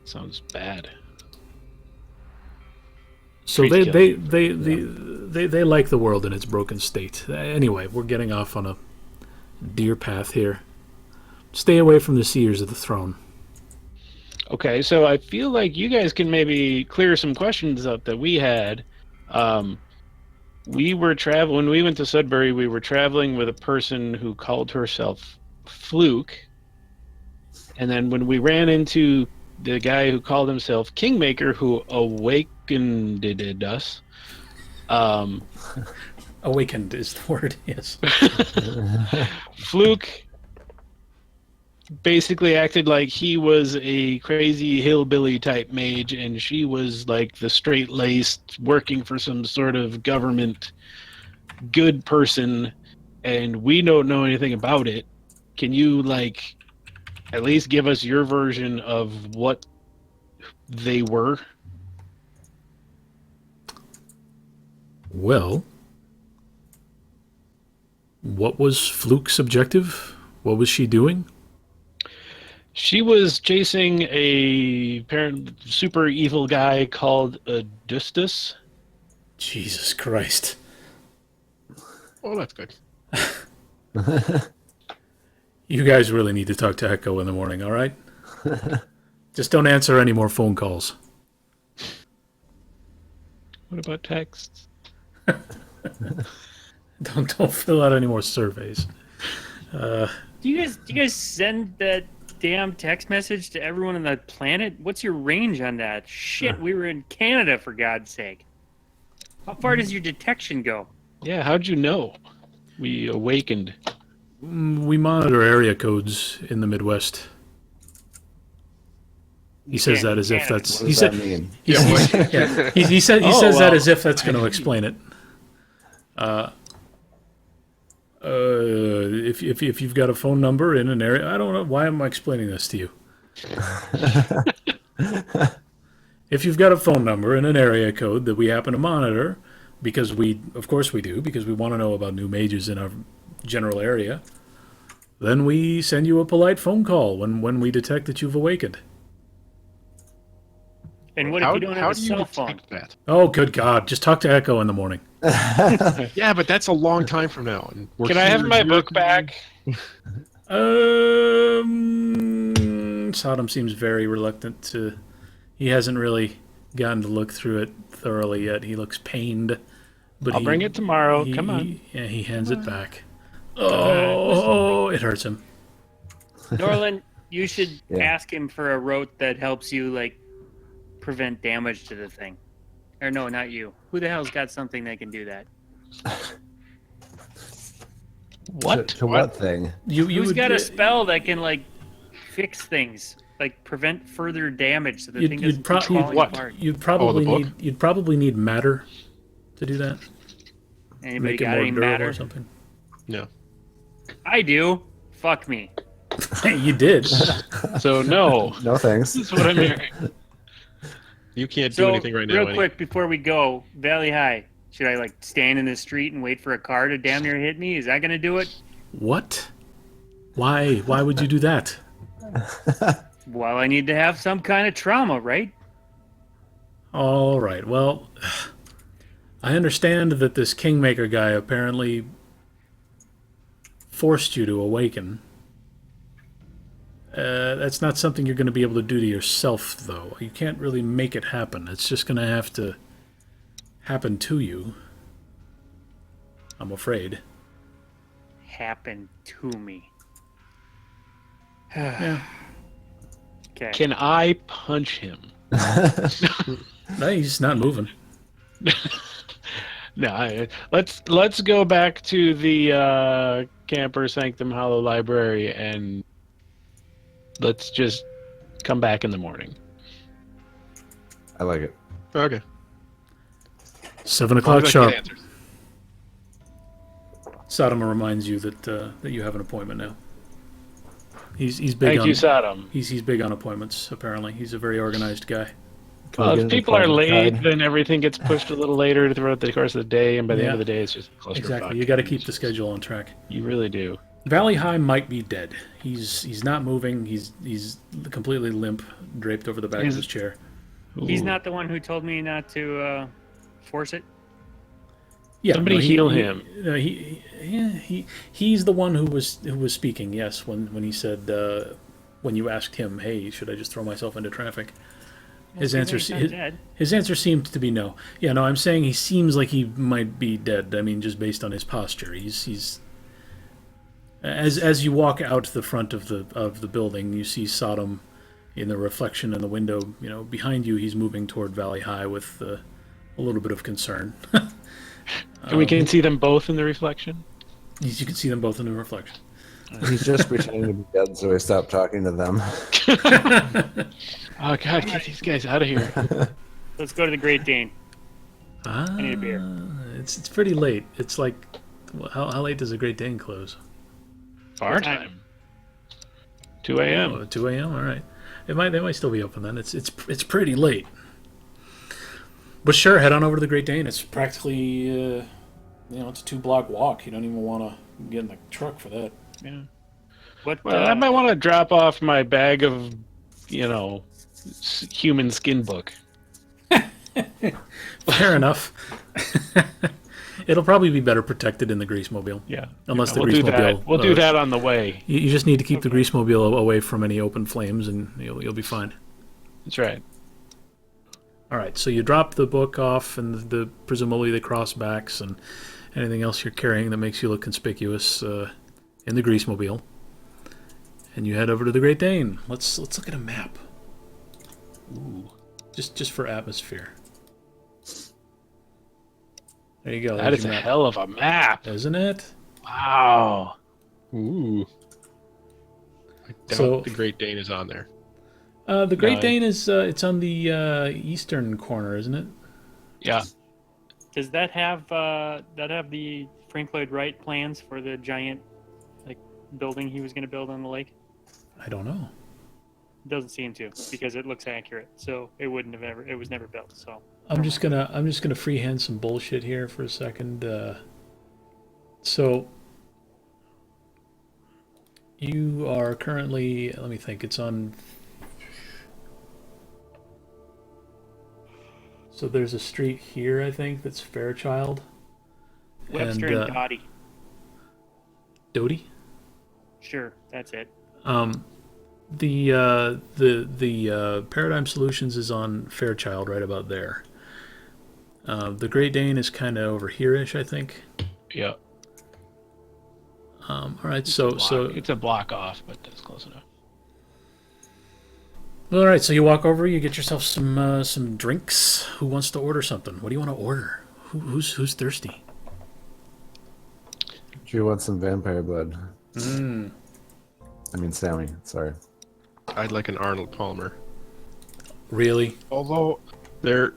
Sounds bad. So Trees they kill they like the world in its broken state. Anyway, we're getting off on a deer path here. Stay away from the seers of the throne. Okay, so I feel like you guys can maybe clear some questions up that we had. We were traveling when we went to Sudbury. We were traveling with a person who called herself Fluke, and then when we ran into the guy who called himself Kingmaker, who awakened us. Awakened is the word. Yes. Fluke basically acted like he was a crazy hillbilly type mage, and she was like the straight-laced, working for some sort of government good person, and we don't know anything about it. Can you like at least give us your version of what they were? Well, what was Fluke's objective? What was she doing? She was chasing a super evil guy called Adustus. Jesus Christ. Oh, that's good. You guys really need to talk to Echo in the morning, all right? Just don't answer any more phone calls. What about texts? Don't fill out any more surveys. Do you guys send that damn text message to everyone on the planet? What's your range on that? Shit, we were in Canada, for God's sake. How far does your detection go? Yeah, how'd you know? We awakened. We monitor area codes in the Midwest. He says that as if that's. What He does said. that mean? He says Oh, that well. as if that's going to explain it. If you've got a phone number in an area, I don't know why am I explaining this to you. If you've got a phone number in an area code that we happen to monitor, because of course we do, because we want to know about new mages in our general area, then we send you a polite phone call when we detect that you've awakened. And what if you don't have a cell phone? detect that? Oh, good God! Just talk to Echo in the morning. Yeah, but that's a long time from now. And we're Can I have here my years book from back? Sodom seems very reluctant to. He hasn't really gotten to look through it thoroughly yet. He looks pained, but I'll bring it tomorrow. Come on. He hands it back. Oh, it hurts him. Norland, you should Yeah. ask him for a rote that helps you, like, prevent damage to the thing. Or no, not you. Who the hell's got something that can do that? What? To what thing? You Who's would, got a spell that can, like, fix things? Like, prevent further damage so the thing doesn't keep falling what? apart. You'd probably book? you'd probably need matter to do that. Anybody Make it got more any durable matter? or something. No. I do. Fuck me. You did. So no. No thanks. That's what I'm hearing. You can't do So, anything right now. real Eddie. quick before we go, Valley High. Should I, like, stand in the street and wait for a car to damn near hit me? Is that going to do it? What? Why? Why would you do that? Well, I need to have some kind of trauma, right? All right. Well, I understand that this Kingmaker guy apparently forced you to awaken. That's not something you're going to be able to do to yourself, though. You can't really make it happen. It's just going to have to happen to you. I'm afraid. Happen to me. Yeah. Okay. Can I punch him? No, he's not moving. No. Let's go back to the Camper Sanctum Hollow Library and let's just come back in the morning. I like it. Okay. 7 As long o'clock as I sharp. get answers. Sodom reminds you that you have an appointment now. He's big Thank on you, Sodom. he's big on appointments. Apparently, he's a very organized guy. Can we Well, get if an people are appointment late, card? then everything gets pushed a little later throughout the course of the day, and by the end of the day, it's just a clusterfuck. Exactly. You got to keep the schedule on track. You really do. Valley High might be dead. He's not moving. He's completely limp, draped over the back of his chair. He's Ooh. not the one who told me not to force it. Yeah, Somebody heal him. He's the one who was speaking. Yes, when he said when you asked him, "Hey, should I just throw myself into traffic?" His Well, answer he's not dead. his answer seemed to be no. Yeah, no, I'm saying he seems like he might be dead. I mean, just based on his posture, he's as you walk out the front of the building, you see Sodom in the reflection in the window. You know, behind you, he's moving toward Valley High with a little bit of concern. And we can see them both in the reflection? You can see them both in the reflection. He's just pretending to be dead, so I stopped talking to them. Oh, God, get these guys out of here. Let's go to the Great Dane. I need a beer. It's pretty late. It's like, how late does the Great Dane close? Our time. 2 a.m. Oh, 2 a.m. All right. They might still be open then. It's pretty late. But sure, head on over to the Great Dane. It's practically, it's a 2-block walk. You don't even want to get in the truck for that. Yeah. What? Well, I might want to drop off my bag of, human skin book. Fair enough. It'll probably be better protected in the Greasemobile. Yeah. Unless the we'll do that. Greasemobile. We'll do that on the way. You just need to keep the Greasemobile away from any open flames, and you'll be fine. That's right. All right, so you drop the book off, and presumably the crossbacks and anything else you're carrying that makes you look conspicuous in the Greasemobile, and you head over to the Great Dane. Let's look at a map. Ooh, just for atmosphere. There you go. That is a hell of a map, isn't it? Wow. Ooh. I doubt So- the Great Dane is on there. The Great No, Dane is it's on the eastern corner, isn't it? Yeah. Does that have the Frank Lloyd Wright plans for the giant building he was going to build on the lake? I don't know. It doesn't seem to, because it looks accurate. So it was never built. So I'm just gonna freehand some bullshit here for a second. So you are currently, let me think, it's on. So there's a street here, I think, that's Fairchild. Webster and Dottie. Doty? Sure, that's it. The Paradigm Solutions is on Fairchild, right about there. The Great Dane is kind of over here-ish, I think. Yeah. All right, so It's a block off, but that's close enough. all right, so you walk over, you get yourself some drinks. Who wants to order something? What do you want to order? Who's thirsty? Do you want some vampire blood? Mm. I mean, Sammy. Sorry. I'd like an Arnold Palmer. Really? Although, the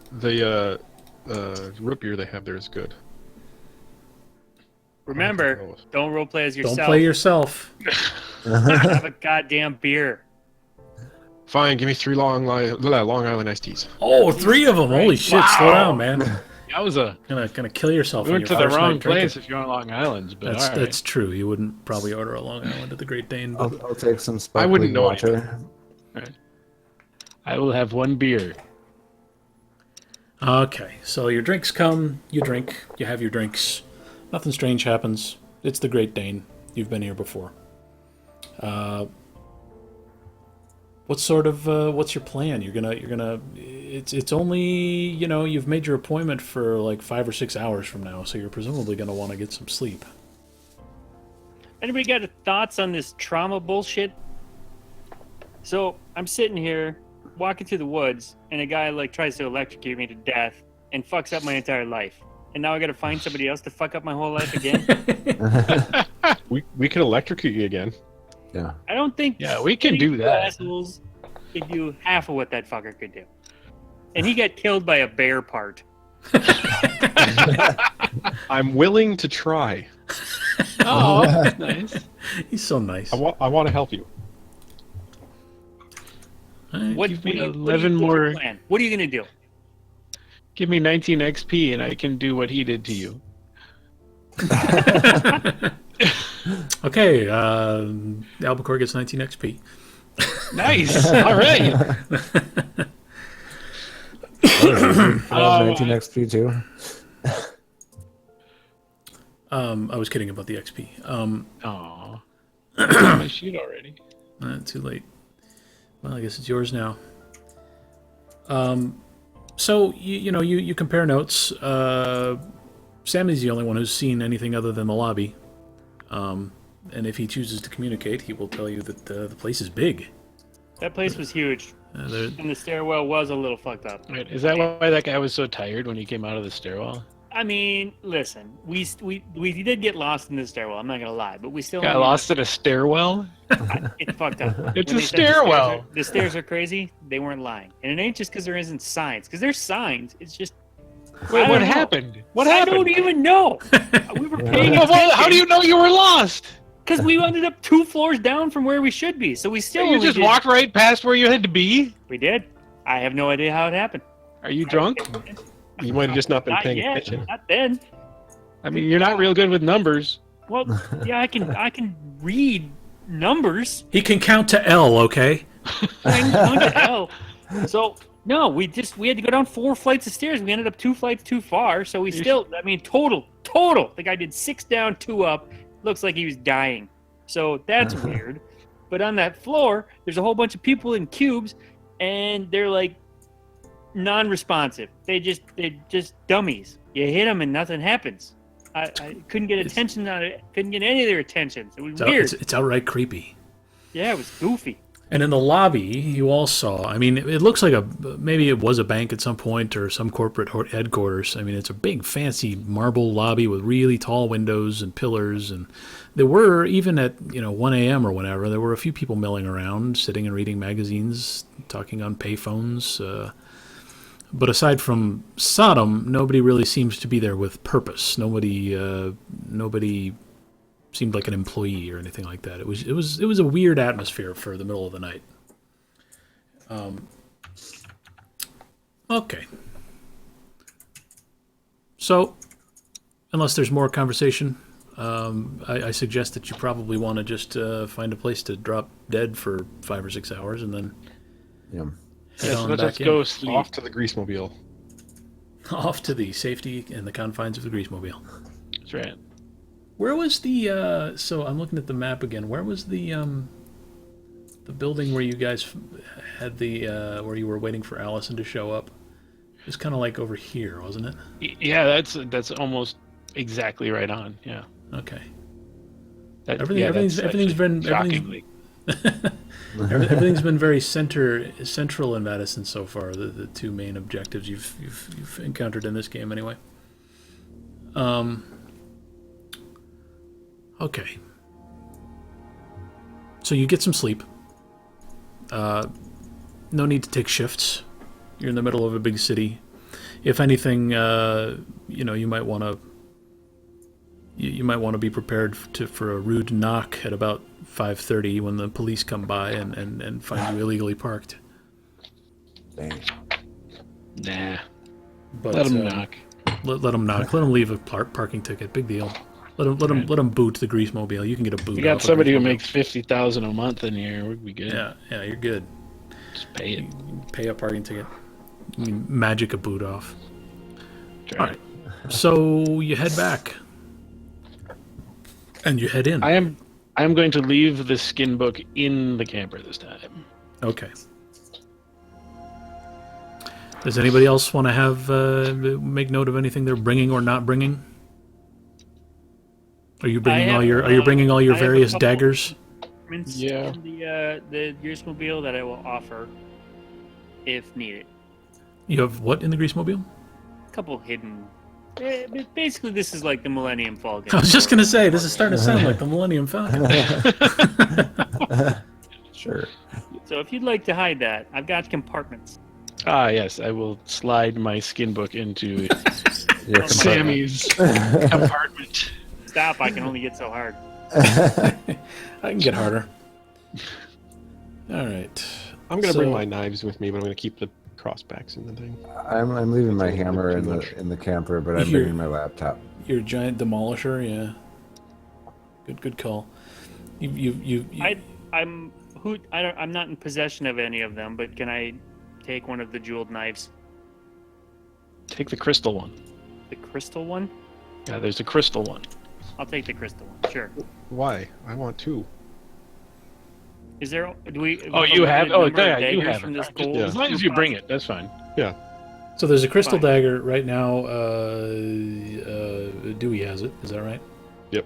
root beer they have there is good. Remember, don't roleplay as yourself. Don't play yourself. Have a goddamn beer. Fine, give me 3 Long Island iced teas. Oh, 3 of them! Holy shit! Slow down, man. That was Gonna kill yourself. We on went your to the first wrong night drinking. place if you're on Long Island, but all right. That's true. You wouldn't probably order a Long Island at the Great Dane. But I'll take some I sparkling wouldn't know water. I will have 1 beer. okay, so your drinks come. You drink. You have your drinks. Nothing strange happens. It's the Great Dane. You've been here before. What's your plan? You're gonna. It's only you've made your appointment for like 5 or 6 hours from now, so you're presumably gonna want to get some sleep. Anybody got thoughts on this trauma bullshit? So I'm sitting here walking through the woods, and a guy tries to electrocute me to death and fucks up my entire life. And now I got to find somebody else to fuck up my whole life again. We can electrocute you again. Yeah. I don't think. Yeah, we can do you that. Assholes could do half of what that fucker could do. And he got killed by a bear part. I'm willing to try. Oh, that's nice. He's so nice. I want to help you. Give me 11 what's your more. plan? What are you gonna do? Give me 19 XP, and I can do what he did to you. Okay, Albacore gets 19 XP. Nice. All right. I have 19 XP too. I was kidding about the XP. Aw. I got my sheet already. Too late. Well, I guess it's yours now. So you compare notes. Sammy's the only one who's seen anything other than the lobby. And if he chooses to communicate, he will tell you that the place is big. That place was huge, and the stairwell was a little fucked up. Right. Is that why that guy was so tired when he came out of the stairwell? I mean, listen, we did get lost in the stairwell. I'm not gonna lie, but we still Got lost in a stairwell? It's fucked up. It's When a they said stairwell. the stairs are crazy. They weren't lying, and it ain't just because there isn't signs. Because there's signs. It's just. Wait, what happened? What happened? I don't even know. We were paying Well, attention. how do you know you were lost? Because we ended up 2 floors down from where we should be, so we still. You only just did- walked right past where you had to be? We did. I have no idea how it happened. Are you drunk? You might have just not been Not paying yet. attention. Not then. I mean, you're not real good with numbers. Well, yeah, I can read numbers. He can count to L, okay? I can count to L. So no, we had to go down 4 flights of stairs. We ended up 2 flights too far. So we still, I mean, total. The guy did 6 down, 2 up. Looks like he was dying. So that's weird. But on that floor, there's a whole bunch of people in cubes, and they're like non-responsive. They're just dummies. You hit them and nothing happens. I couldn't get attention on it. Couldn't get any of their attention. It was weird. It's outright creepy. Yeah, it was goofy. And in the lobby, you all saw. I mean, it looks like maybe it was a bank at some point or some corporate headquarters. I mean, it's a big, fancy marble lobby with really tall windows and pillars. And there were, even at 1 a.m. or whatever, there were a few people milling around, sitting and reading magazines, talking on payphones. But aside from Sodom, nobody really seems to be there with purpose. Nobody seemed like an employee or anything like that. It was a weird atmosphere for the middle of the night. Okay. So, unless there's more conversation, I suggest that you probably want to just find a place to drop dead for 5 or 6 hours and then Yeah. head on Let's back in. go sleep. Off to the grease mobile. Off to the safety and the confines of the grease mobile. That's right. Where was the so I'm looking at the map again. Where was the building where you guys had the where you were waiting for Allison to show up? It was kind of like over here, wasn't it? Yeah, that's almost exactly right on. Yeah. Okay. That's Everything's been shockingly. everything's been very central in Madison so far. The 2 main objectives you've encountered in this game, anyway. Okay. So you get some sleep. No need to take shifts. You're in the middle of a big city. If anything, you might want to. You might want to be prepared for a rude knock at about 5:30 when the police come by and find you illegally parked. Dang. Nah. But, Let him knock. Let them knock. Let them leave a parking ticket. Big deal. Let them boot the grease mobile. You can get a boot. We got off a somebody who grease makes 50,000 a month in here. We'd be good. mobile. Yeah, you're good. Just pay it. Pay a parking ticket. You can magic a boot off. Try All it. right. So you head back. And you head in. I am going to leave the skin book in the camper this time. Okay. Does anybody else want to have make note of anything they're bringing or not bringing? Are you bringing I have, Are you bringing all your I have a various couple- daggers? Yeah. In the grease mobile that I will offer if needed. You have what in the grease mobile? A couple hidden. Basically, this is like the Millennium Falcon. I was just gonna say this is starting to sound like the Millennium Falcon. Sure. So if you'd like to hide that, I've got compartments. Ah, yes. I will slide my skin book into Your Sammy's compartment. Stop! I can only get so hard. I can get harder. All right. I'm gonna bring So- my knives with me, but I'm gonna keep the crossbacks in the thing. I'm leaving my It's a little hammer bit in too the much. in the camper, but I'm Here. bringing my laptop. Your giant demolisher, yeah. Good call. I'm not in possession of any of them, but can I take one of the jeweled knives? Take the crystal one. The crystal one? Yeah, there's a crystal one. I'll take the crystal one. Sure. Why? I want two. Is there? Do we? Oh, a you have? limited Oh, number of yeah, you daggers have from it. this Just- gold As long as you loot bring box? it, that's fine. Yeah. So there's a crystal Fine. dagger right now. Dewey has it. Is that right? Yep.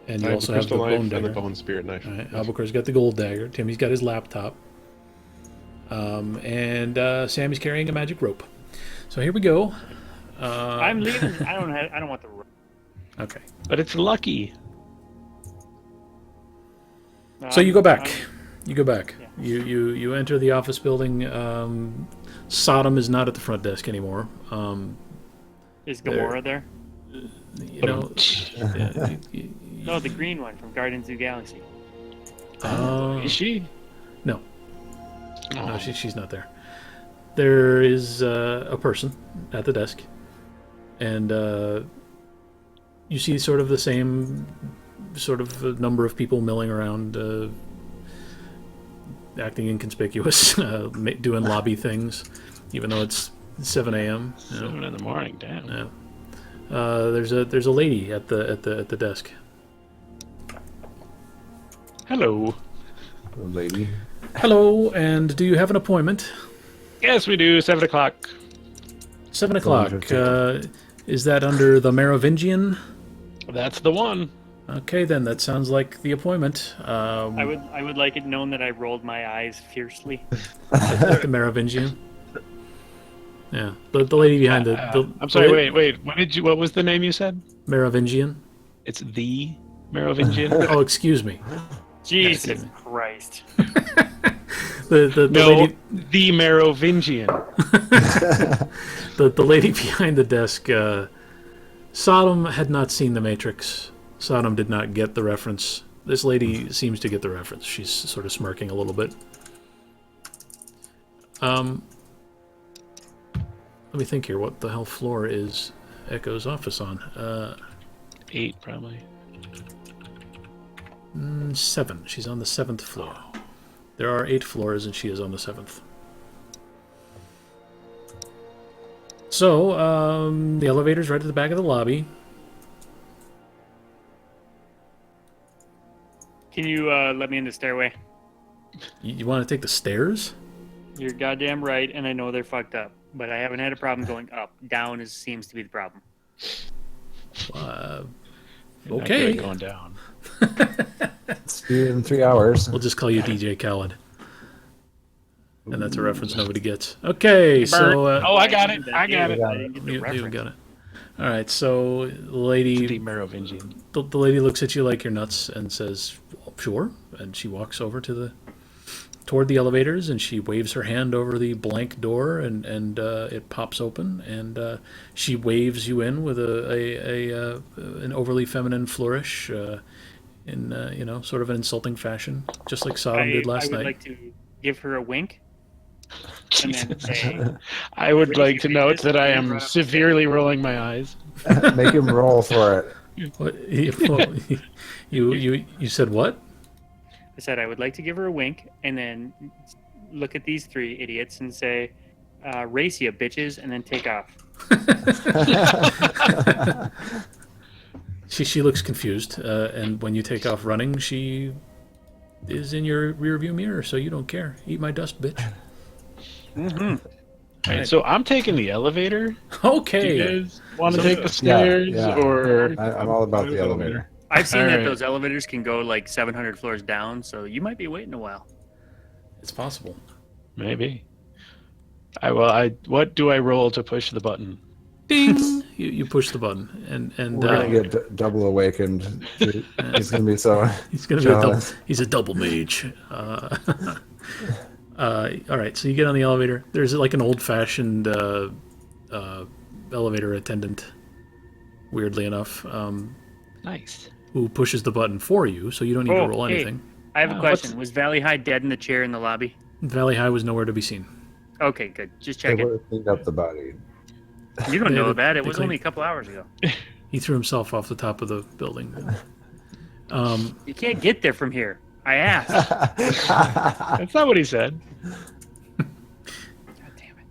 And I you have also the have the crystal knife bone and the dagger. bone spirit knife. All right. Yes. Albuquerque's got the gold dagger. Timmy's got his laptop. And Sammy's carrying a magic rope. So here we go. I'm leaving. I don't want the. Okay. But it's lucky. So you go back. I'm- You go back. Yeah. You enter the office building. Sodom is not at the front desk anymore. Is Gamora there? You know. yeah, No, the green one from Guardians of the Galaxy. Is she? No, Oh. she's not there. There is a person at the desk, and you see sort of the same sort of number of people milling around, acting inconspicuous, doing lobby things, even though it's 7 a.m. you know. 7 in the morning, damn. Yeah. There's a lady at the desk. Hello. Lady. Hello, and do you have an appointment? Yes, we do. 7 o'clock. 7 o'clock. Wonderful. Is that under the Merovingian? That's the one. Okay, then that sounds like the appointment. I would like it known that I rolled my eyes fiercely. The Merovingian. Yeah, the lady behind the I'm sorry. the Wait. What was the name you said? Merovingian. It's the Merovingian. Oh, excuse me. Jesus Christ! The No, lady the Merovingian. the lady behind the desk. Sodom had not seen the Matrix. Sodom did not get the reference. This lady seems to get the reference. She's sort of smirking a little bit. Let me think here. What the hell floor is Echo's office on? 8, probably. 7. She's on the 7th floor. There are 8 floors, and she is on the 7th. So, the elevator's right at the back of the lobby. Can you let me in the stairway? You want to take the stairs? You're goddamn right, and I know they're fucked up, but I haven't had a problem going up. Down seems to be the problem. Uh, You're not Okay. good at going down. See you in 3 hours. we'll just call you DJ Khaled. And that's a reference nobody gets. Okay, so... Oh, I got it. I got it. I didn't get the you reference. got it. All right, so the lady... The Merovingian. The lady looks at you like you're nuts and says, "Sure," and she walks over toward the elevators, and she waves her hand over the blank door, and it pops open, and she waves you in with an overly feminine flourish, in sort of an insulting fashion, just like Sodom did last I would night. like to give her a wink. And then say, I would like to note that I am severely rolling my eyes. Make him roll for it. What? You said what? I said I would like to give her a wink, and then look at these 3 idiots and say, "Race ya, bitches," and then take off. She looks confused, and when you take off running, she is in your rearview mirror, so you don't care. Eat my dust, bitch. Right, so I'm taking the elevator. Do Okay. you guys want to take the stairs, yeah. or I'm all about the elevator. I've seen All that right. those elevators can go like 700 floors down, so you might be waiting a while. It's possible. maybe? What do I roll to push the button? Ding! You push the button, and We're gonna get double awakened. He's gonna be so. he's gonna be a double. jealous. He's a double mage. All right, so you get on the elevator. There's like an old-fashioned elevator attendant. Weirdly enough, Nice. who pushes the button for you, so you don't need to roll hey, anything. I have a What's- question. Was Valley High dead in the chair in the lobby? Valley High was nowhere to be seen. Okay, good. Just They checking. would have cleaned up the body. You don't know that. It they was clean- only a couple hours ago. He threw himself off the top of the building. You can't get there from here. I asked. That's not what he said. God damn it.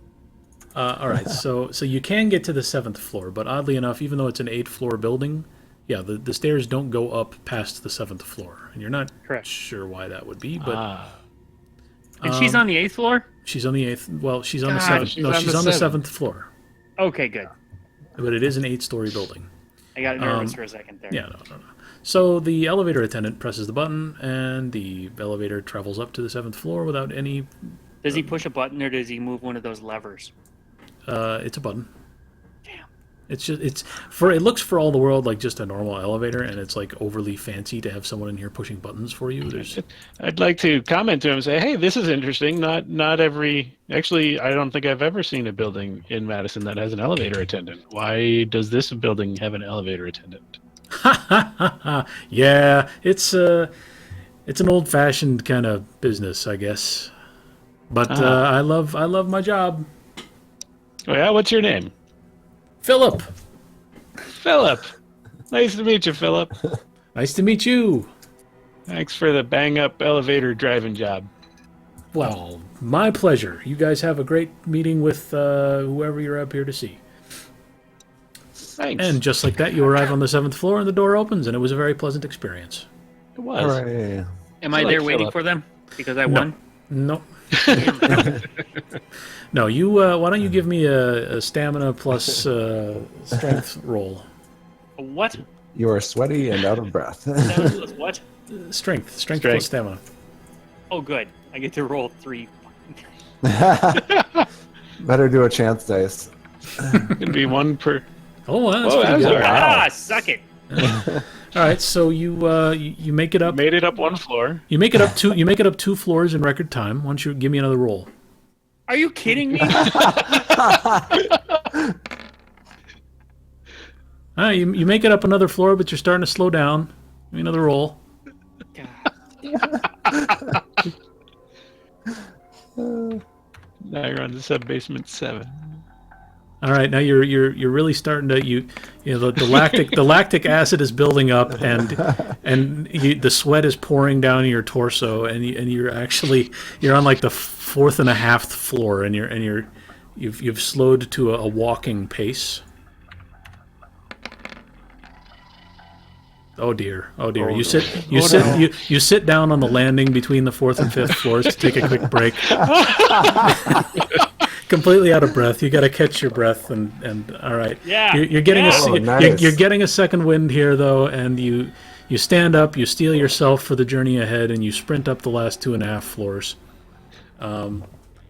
All right, so you can get to the 7th floor, but oddly enough, even though it's an 8th-floor building, yeah, the stairs don't go up past the 7th floor, and you're not Correct. sure why that would be, but And she's on the 8th floor? she's on the 8th. Well, she's on the God, 7th. she's No, on she's the on the 7th. 7th floor, Okay, good. but it is an 8-story building. I got nervous for a second there. Yeah, no. So the elevator attendant presses the button, and the elevator travels up to the 7th floor without any. Does he push a button or does he move one of those levers? It's a button. Damn. It looks for all the world like just a normal elevator, and it's like overly fancy to have someone in here pushing buttons for you. There's I'd like to comment to him and say, hey, this is interesting. Not every. Actually, I don't think I've ever seen a building in Madison that has an elevator attendant. Why does this building have an elevator attendant? yeah, it's an old-fashioned kind of business, I guess. But I love my job. Oh, yeah, what's your name? Philip, Philip. Nice to meet you, Philip. nice to meet you. Thanks for the bang-up elevator driving job. Well, my pleasure. You guys have a great meeting with whoever you're up here to see. Thanks. And just like that, you arrive on the 7th floor, and the door opens, and it was a very pleasant experience. It was. Hooray. Am I like there waiting Philip. for them? Because I won? No. No, you. Why don't you give me a stamina plus strength roll? A what? You are sweaty and out of breath. That was what? Strength plus Strength. stamina. Oh, good. I get to roll 3. Better do a chance dice. Gonna be one per. Oh, that's Whoa, pretty that was good. all right. Ah, suck it. All right, so you make it up. Made it up one floor. You make it up two. You make it up 2 floors in record time. Why don't you give me another roll? Are you kidding me? You make it up another floor, but you're starting to slow down. Give me another roll. Now you're on the sub-basement 7. All right, now you're really starting to you know the lactic acid is building up, and the sweat is pouring down your torso, and you're on like the 4th and a half floor, and you've slowed to a walking pace. Oh dear! You sit down on the landing between the 4th and 5th floors to take a quick break. Completely out of breath. You got to catch your breath, and all right. Yeah. You're getting Oh, nice. you're getting a second wind here though, and you stand up, you steel yourself for the journey ahead, and you sprint up the last 2.5 floors. And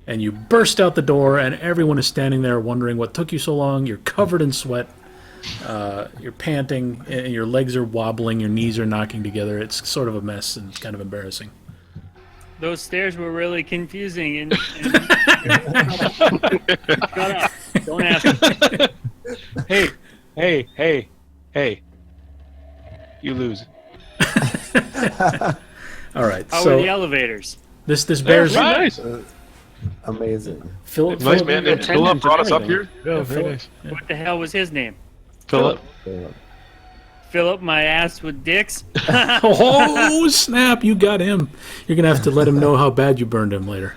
you burst out the door, and everyone is standing there wondering what took you so long. You're covered in sweat. You're panting, and your legs are wobbling, your knees are knocking together. It's sort of a mess and kind of embarrassing. Those stairs were really confusing. And Shut up. Don't ask me. Hey. You lose. All right, How so are the elevators? this bears Nice. Amazing. Philip. Nice man. Attendant Philip brought us up and here. Yeah, very nice. What the hell was his name? Philip. Fill up my ass with dicks? Oh snap! You got him. You're gonna have to let him know how bad you burned him later.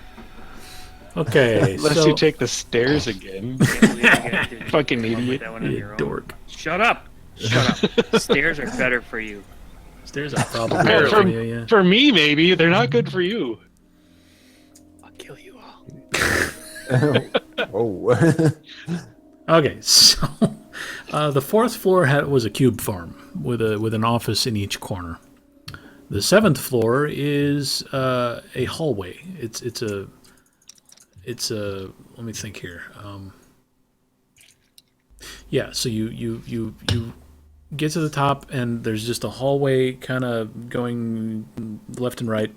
Okay, Unless so you take the stairs again. Fucking idiot. That one on you your own. dork. Shut up. Stairs are better for you. Stairs are probably For, better for you, yeah. for me, maybe. They're not good for you. I'll kill you all. Oh. Okay, so the 4th floor was a cube farm with an office in each corner. The 7th floor is a hallway. It's a let me think here. Yeah, so you get to the top, and there's just a hallway kind of going left and right.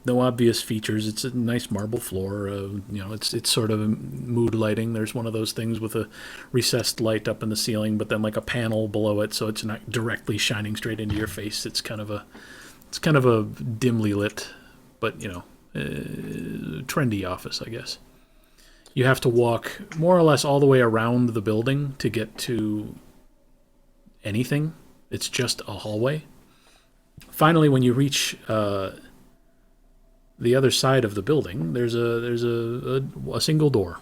No obvious features. It's a nice marble floor. It's sort of mood lighting. There's one of those things with a recessed light up in the ceiling, but then like a panel below it, so it's not directly shining straight into your face. It's kind of a dimly lit, but trendy office, I guess. You have to walk more or less all the way around the building to get to anything. It's just a hallway. Finally, when you reach the other side of the building, there's a single door.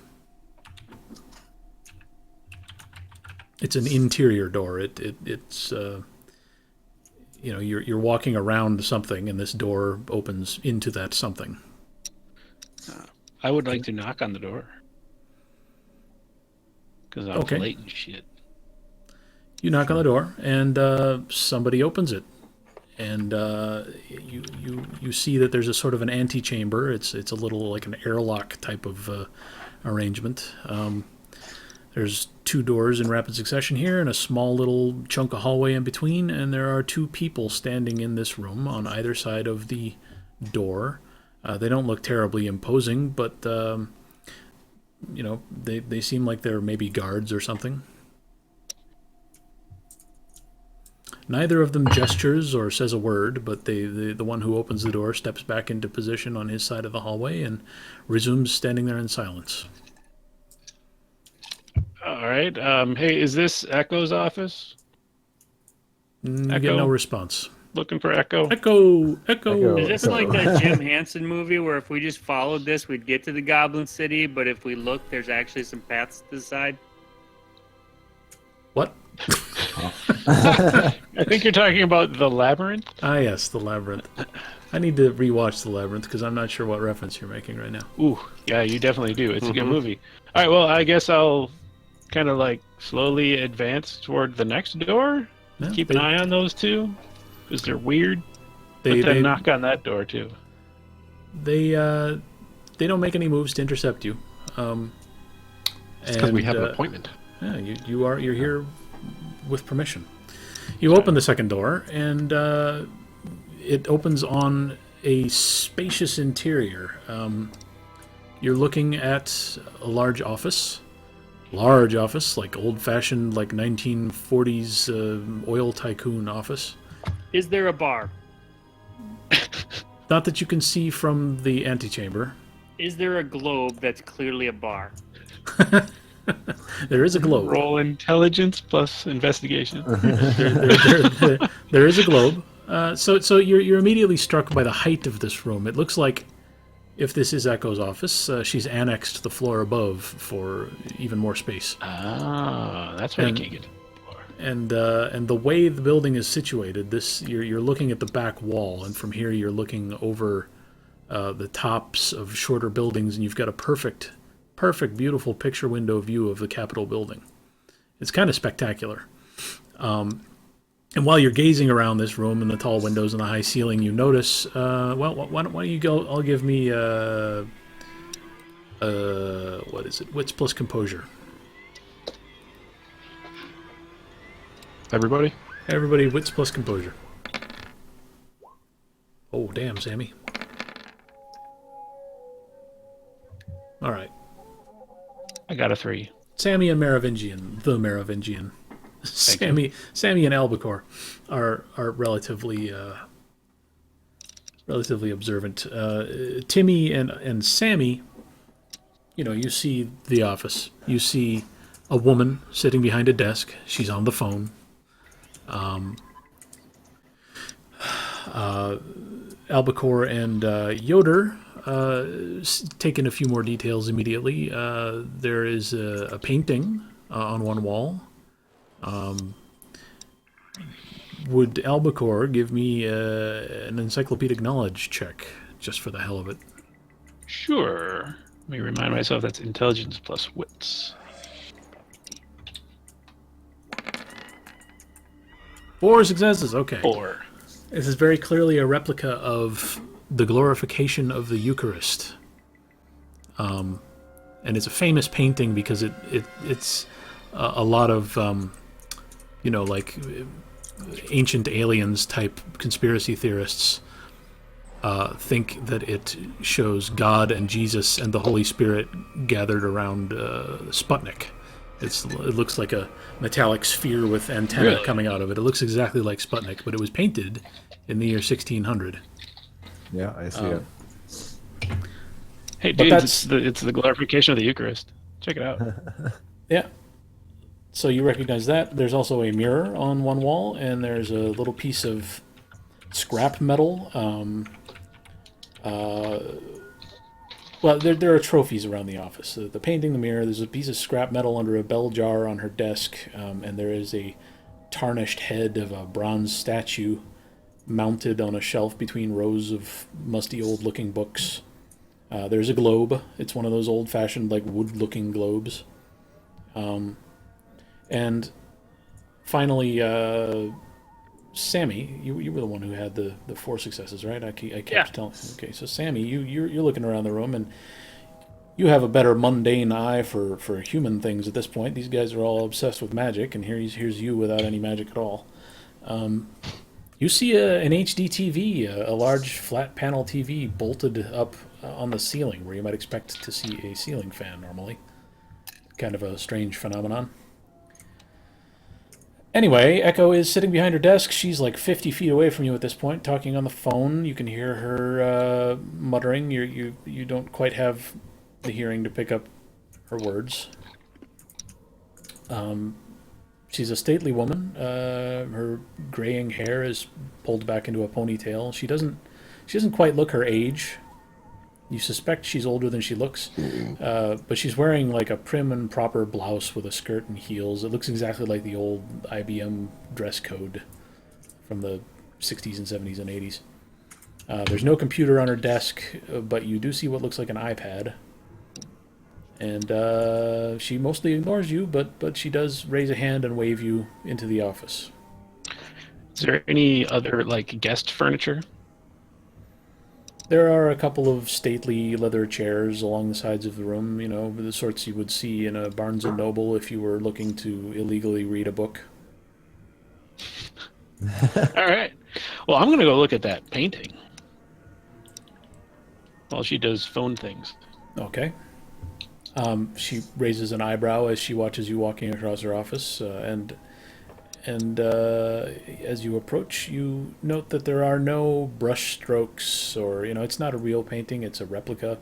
It's an interior door. It's you're walking around something, and this door opens into that something. I would like to knock on the door. Because I'm Okay. late and shit. You knock on the door, and somebody opens it, and you see that there's a sort of an antechamber. It's a little like an airlock type of arrangement. There's two doors in rapid succession here, and a small little chunk of hallway in between, and there are two people standing in this room on either side of the door. They don't look terribly imposing, but they seem like they're maybe guards or something. Neither of them gestures or says a word, but the one who opens the door steps back into position on his side of the hallway and resumes standing there in silence. All right. Hey, is this Echo's office? You get Echo? no response. Looking for Echo? Echo. Echo. Is this like the Jim Henson movie where if we just followed this, we'd get to the Goblin City, but if we look, there's actually some paths to the side? What? I think you're talking about the labyrinth. Ah, yes, the labyrinth. I need to rewatch the labyrinth because I'm not sure what reference you're making right now. Ooh, yeah, you definitely do. It's a good movie. All right, well, I guess I'll kind of like slowly advance toward the next door. Yeah, Keep an eye on those two because they're weird. They But then knock on that door too. they don't make any moves to intercept you. It's because we have an appointment. Yeah, you're here with permission. You open the second door, and it opens on a spacious interior. You're looking at a large office, like old-fashioned, like 1940s oil tycoon office. Is there a bar? Not that you can see from the antechamber. Is there a globe that's clearly a bar? There is a globe. Roll intelligence plus investigation. There is a globe. So you're immediately struck by the height of this room. It looks like if this is Echo's office, she's annexed the floor above for even more space. Ah, that's why you And- can't get to the floor. And the way the building is situated, you're looking at the back wall, and from here you're looking over the tops of shorter buildings, and you've got a perfect, beautiful picture window view of the Capitol building. It's kind of spectacular. And while you're gazing around this room and the tall windows and the high ceiling, you notice, why don't you go, I'll give me, what is it? Wits plus composure. Everybody? Everybody, wits plus composure. Oh, damn, Sammy. All right. I got a 3. Sammy and Merovingian, the Merovingian. Sammy and Albacore are relatively observant. Timmy and Sammy, you see the office. You see a woman sitting behind a desk. She's on the phone. Albacore and Yoder take in a few more details immediately. There is a painting on one wall. Would Albacore give me an encyclopedic knowledge check, just for the hell of it? Sure. Let me remind myself that's intelligence plus wits. 4 successes, okay. 4. This is very clearly a replica of the glorification of the Eucharist. And it's a famous painting because it's a lot of, like ancient aliens type conspiracy theorists think that it shows God and Jesus and the Holy Spirit gathered around Sputnik. It looks like a metallic sphere with antenna Really? coming out of it. It looks exactly like Sputnik, but it was painted in the year 1600. Yeah, I see it. Hey, But dude, that's it's the glorification of the Eucharist. Check it out. yeah. So you recognize that. There's also a mirror on one wall, and there's a little piece of scrap metal. Well, there are trophies around the office. The painting, the mirror, there's a piece of scrap metal under a bell jar on her desk, and there is a tarnished head of a bronze statue mounted on a shelf between rows of musty old-looking books. There's a globe. It's one of those old-fashioned, like, wood-looking globes. And finally, Sammy, you were the one who had the 4 successes, right? I kept Yeah. telling. Okay, so Sammy, you're looking around the room, and you have a better mundane eye for human things at this point. These guys are all obsessed with magic, and here's you without any magic at all. You see an HD TV, a large flat panel TV bolted up on the ceiling, where you might expect to see a ceiling fan normally. Kind of a strange phenomenon. Anyway, Echo is sitting behind her desk. She's like 50 feet away from you at this point, talking on the phone. You can hear her muttering. You don't quite have the hearing to pick up her words. She's a stately woman. Her graying hair is pulled back into a ponytail. She doesn't quite look her age. You suspect she's older than she looks, but she's wearing like a prim and proper blouse with a skirt and heels. It looks exactly like the old IBM dress code from the 60s and 70s and 80s. There's no computer on her desk, but you do see what looks like an iPad. And she mostly ignores you, but she does raise a hand and wave you into the office. Is there any other like guest furniture? There are a couple of stately leather chairs along the sides of the room, you know, the sorts you would see in a Barnes & Noble if you were looking to illegally read a book. All right. Well, I'm gonna go look at that painting while she does phone things. Okay. She raises an eyebrow as she watches you walking across her office, and as you approach, you note that there are no brush strokes, or it's not a real painting; it's a replica.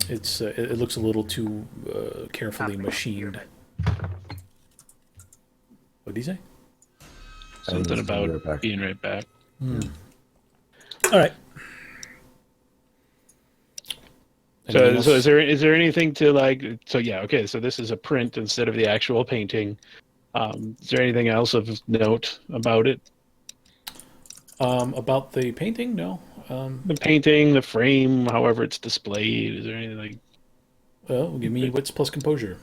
It looks a little too carefully machined. What did he say? Something I'll be right about back. being right back. All right. So is there anything to like? So yeah, okay. So this is a print instead of the actual painting. Is there anything else of note about it? About the painting? No. The painting, the frame, however it's displayed. Is there anything like? Well, give me wits plus composure,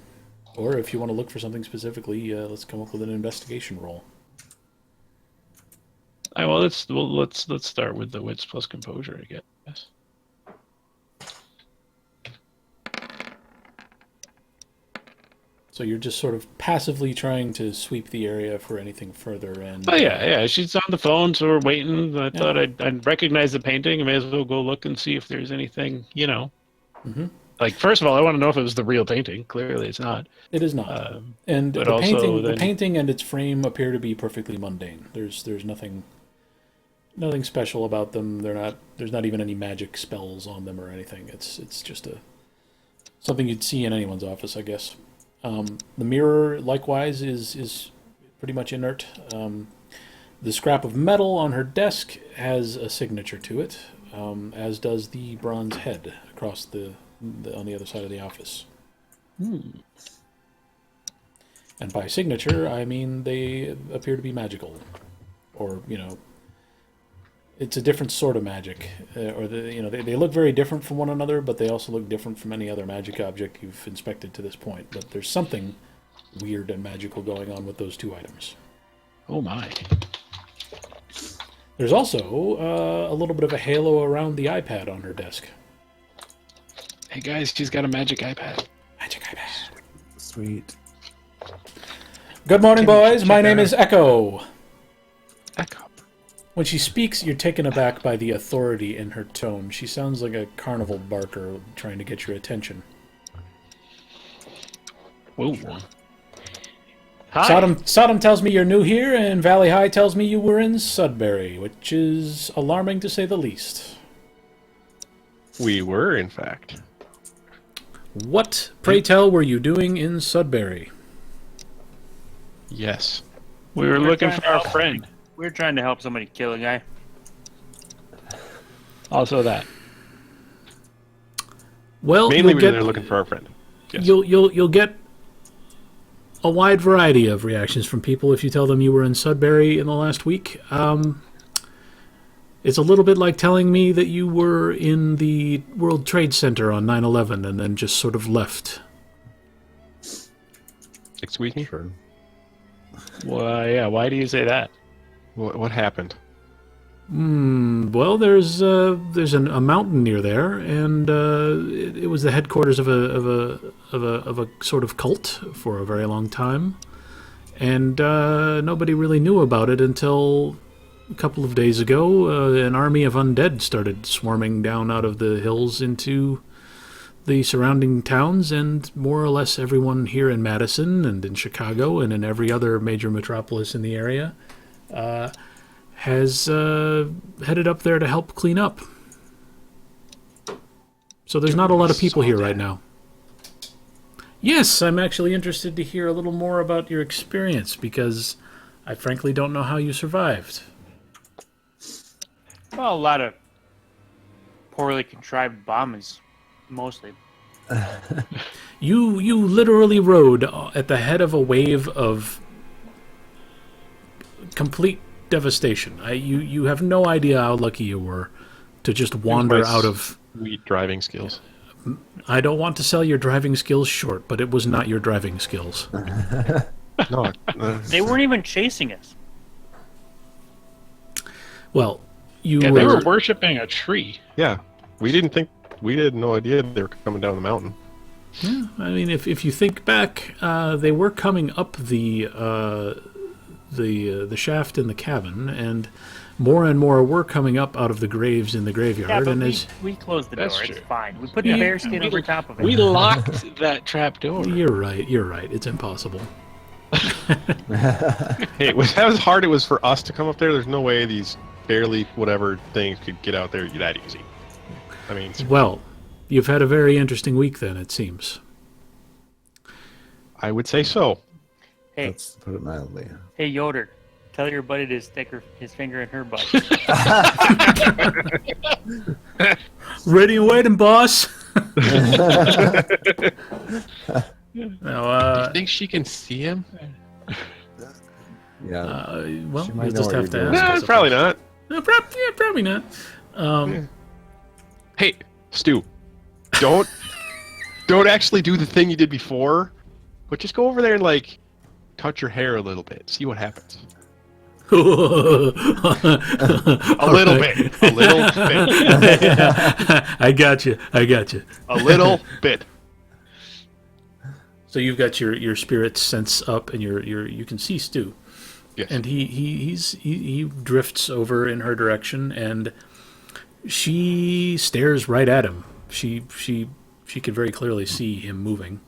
or if you want to look for something specifically, let's come up with an investigation roll. Let's start with the wits plus composure, I guess. So you're just sort of passively trying to sweep the area for anything further, and Oh yeah. She's on the phone, so we're waiting. I thought I'd recognize the painting. I may as well go look and see if there's anything, Mm-hmm. Like, first of all, I want to know if it was the real painting. Clearly, it's not. It is not. And but the also painting, then- the painting and its frame appear to be perfectly mundane. There's nothing special about them. There's not even any magic spells on them or anything. It's just something you'd see in anyone's office, I guess. The mirror, likewise, is pretty much inert. The scrap of metal on her desk has a signature to it, as does the bronze head across on the other side of the office. And by signature, I mean they appear to be magical, or it's a different sort of magic, or they look very different from one another, but they also look different from any other magic object you've inspected to this point. But there's something weird and magical going on with those two items. Oh my. There's also a little bit of a halo around the iPad on her desk. Hey guys, she's got a magic iPad. Magic iPad. Sweet. Good morning, boys. My check name her is Echo. Echo. When she speaks, you're taken aback by the authority in her tone. She sounds like a carnival barker trying to get your attention. Whoa. Hi. Sodom tells me you're new here, and Valley High tells me you were in Sudbury, which is alarming to say the least. We were, in fact. What, pray tell, were you doing in Sudbury? Yes. We were looking for our friend. We were trying to help somebody kill a guy. Also that. Well, Mainly, you'll we get, were looking for our friend. Yes. you'll get a wide variety of reactions from people if you tell them you were in Sudbury in the last week. It's a little bit like telling me that you were in the World Trade Center on 9/11 and then just sort of left. Excuse me? Sure. Well, yeah. Why do you say that? What happened? Well, there's a mountain near there, and it was the headquarters of a sort of cult for a very long time, and nobody really knew about it until a couple of days ago. An army of undead started swarming down out of the hills into the surrounding towns, and more or less everyone here in Madison and in Chicago and in every other major metropolis in the area has headed up there to help clean up. So there's not a lot of people here right now. Yes, I'm actually interested to hear a little more about your experience, because I frankly don't know how you survived. Well, a lot of poorly contrived bombs, mostly. You literally rode at the head of a wave of complete devastation. You have no idea how lucky you were to just wander out of... Sweet driving skills. I don't want to sell your driving skills short, but it was not your driving skills. No, They weren't even chasing us. Well, you Yeah, were... they were worshiping a tree. yeah. We had no idea they were coming down the mountain. Yeah, I mean, if you think back, they were coming up the shaft in the cabin, and more were coming up out of the graves in the graveyard. Yeah, but and we closed the door. That's It's true. fine. We put the bearskin over top of it. We locked that trap door. You're right. It's impossible. Hey, was that as hard it was for us to come up there? There's no way these barely whatever things could get out there that easy. I mean, Well, you've had a very interesting week then, it seems. I would say so. Hey, Let's put it mildly. hey, Yoder, tell your buddy to stick his finger in her butt. Ready and waiting, boss. Now, You think she can see him? Yeah. well, She might you'll know just what have to you're ask. doing. I Nah, probably suppose. not. Probably not. Hey, Stu, don't actually do the thing you did before, but just go over there and like touch your hair a little bit. See what happens. A little bit. A little bit. I got you. A little bit. So you've got your spirit sense up, and you can see Stu, Yes. and he drifts over in her direction, and she stares right at him. She could very clearly see him moving.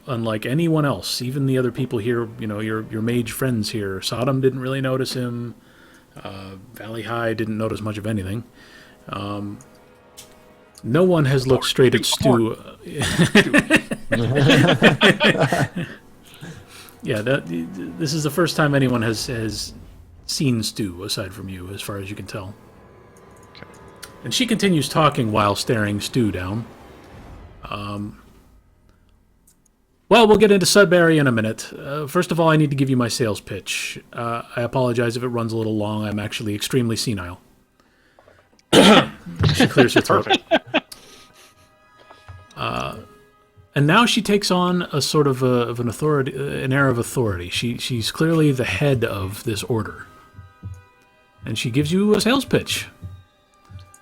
Unlike anyone else, even the other people here, your mage friends here, Sodom didn't really notice him. Valley High didn't notice much of anything. No one has looked straight at Stu. Yeah, this is the first time anyone has seen Stu aside from you, as far as you can tell. Okay. And she continues talking while staring Stu down. Well, we'll get into Sudbury in a minute. First of all, I need to give you my sales pitch. I apologize if it runs a little long. I'm actually extremely senile. She clears her throat. And now she takes on a sort of an authority, an air of authority. She's clearly the head of this order, and she gives you a sales pitch.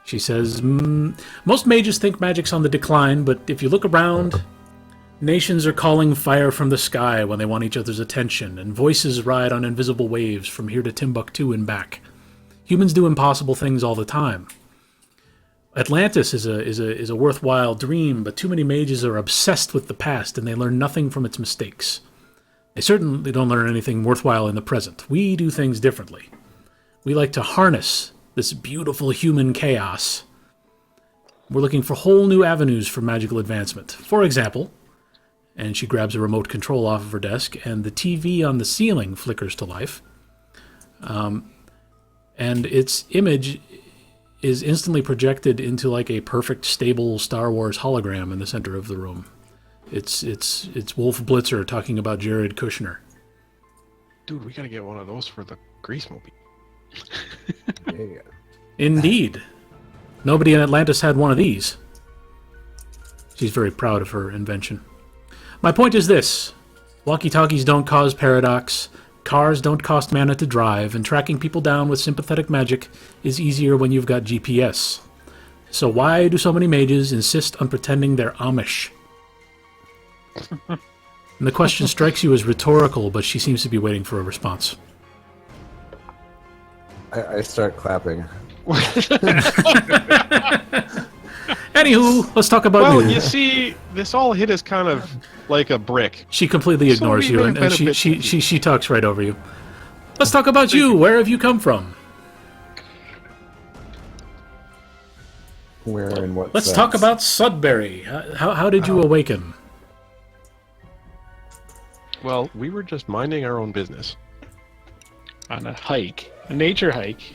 She says, most mages think magic's on the decline, but if you look around, nations are calling fire from the sky when they want each other's attention, and voices ride on invisible waves from here to Timbuktu and back. Humans do impossible things all the time. Atlantis is a worthwhile dream, but too many mages are obsessed with the past, and they learn nothing from its mistakes. They certainly don't learn anything worthwhile in the present. We do things differently. We like to harness this beautiful human chaos We're looking for whole new avenues for magical advancement. For example, and she grabs a remote control off of her desk, and the TV on the ceiling flickers to life. And its image is instantly projected into like a perfect, stable Star Wars hologram in the center of the room. It's Wolf Blitzer talking about Jared Kushner. Dude, we gotta get one of those for the Grease movie. Yeah. Indeed. Nobody in Atlantis had one of these. She's very proud of her invention. My point is this. Walkie-talkies don't cause paradox, cars don't cost mana to drive, and tracking people down with sympathetic magic is easier when you've got GPS. So why do so many mages insist on pretending they're Amish? And the question strikes you as rhetorical, but she seems to be waiting for a response. I start clapping. Anywho, let's talk about Well, you. you see, this all hit us kind of like a brick. She completely ignores we you, may and, have and been a she, bit she talks right over you. Let's talk about you. Where have you come from? Where and what? Let's sense? talk about Sudbury. How did you awaken? Well, we were just minding our own business. On a hike, a nature hike.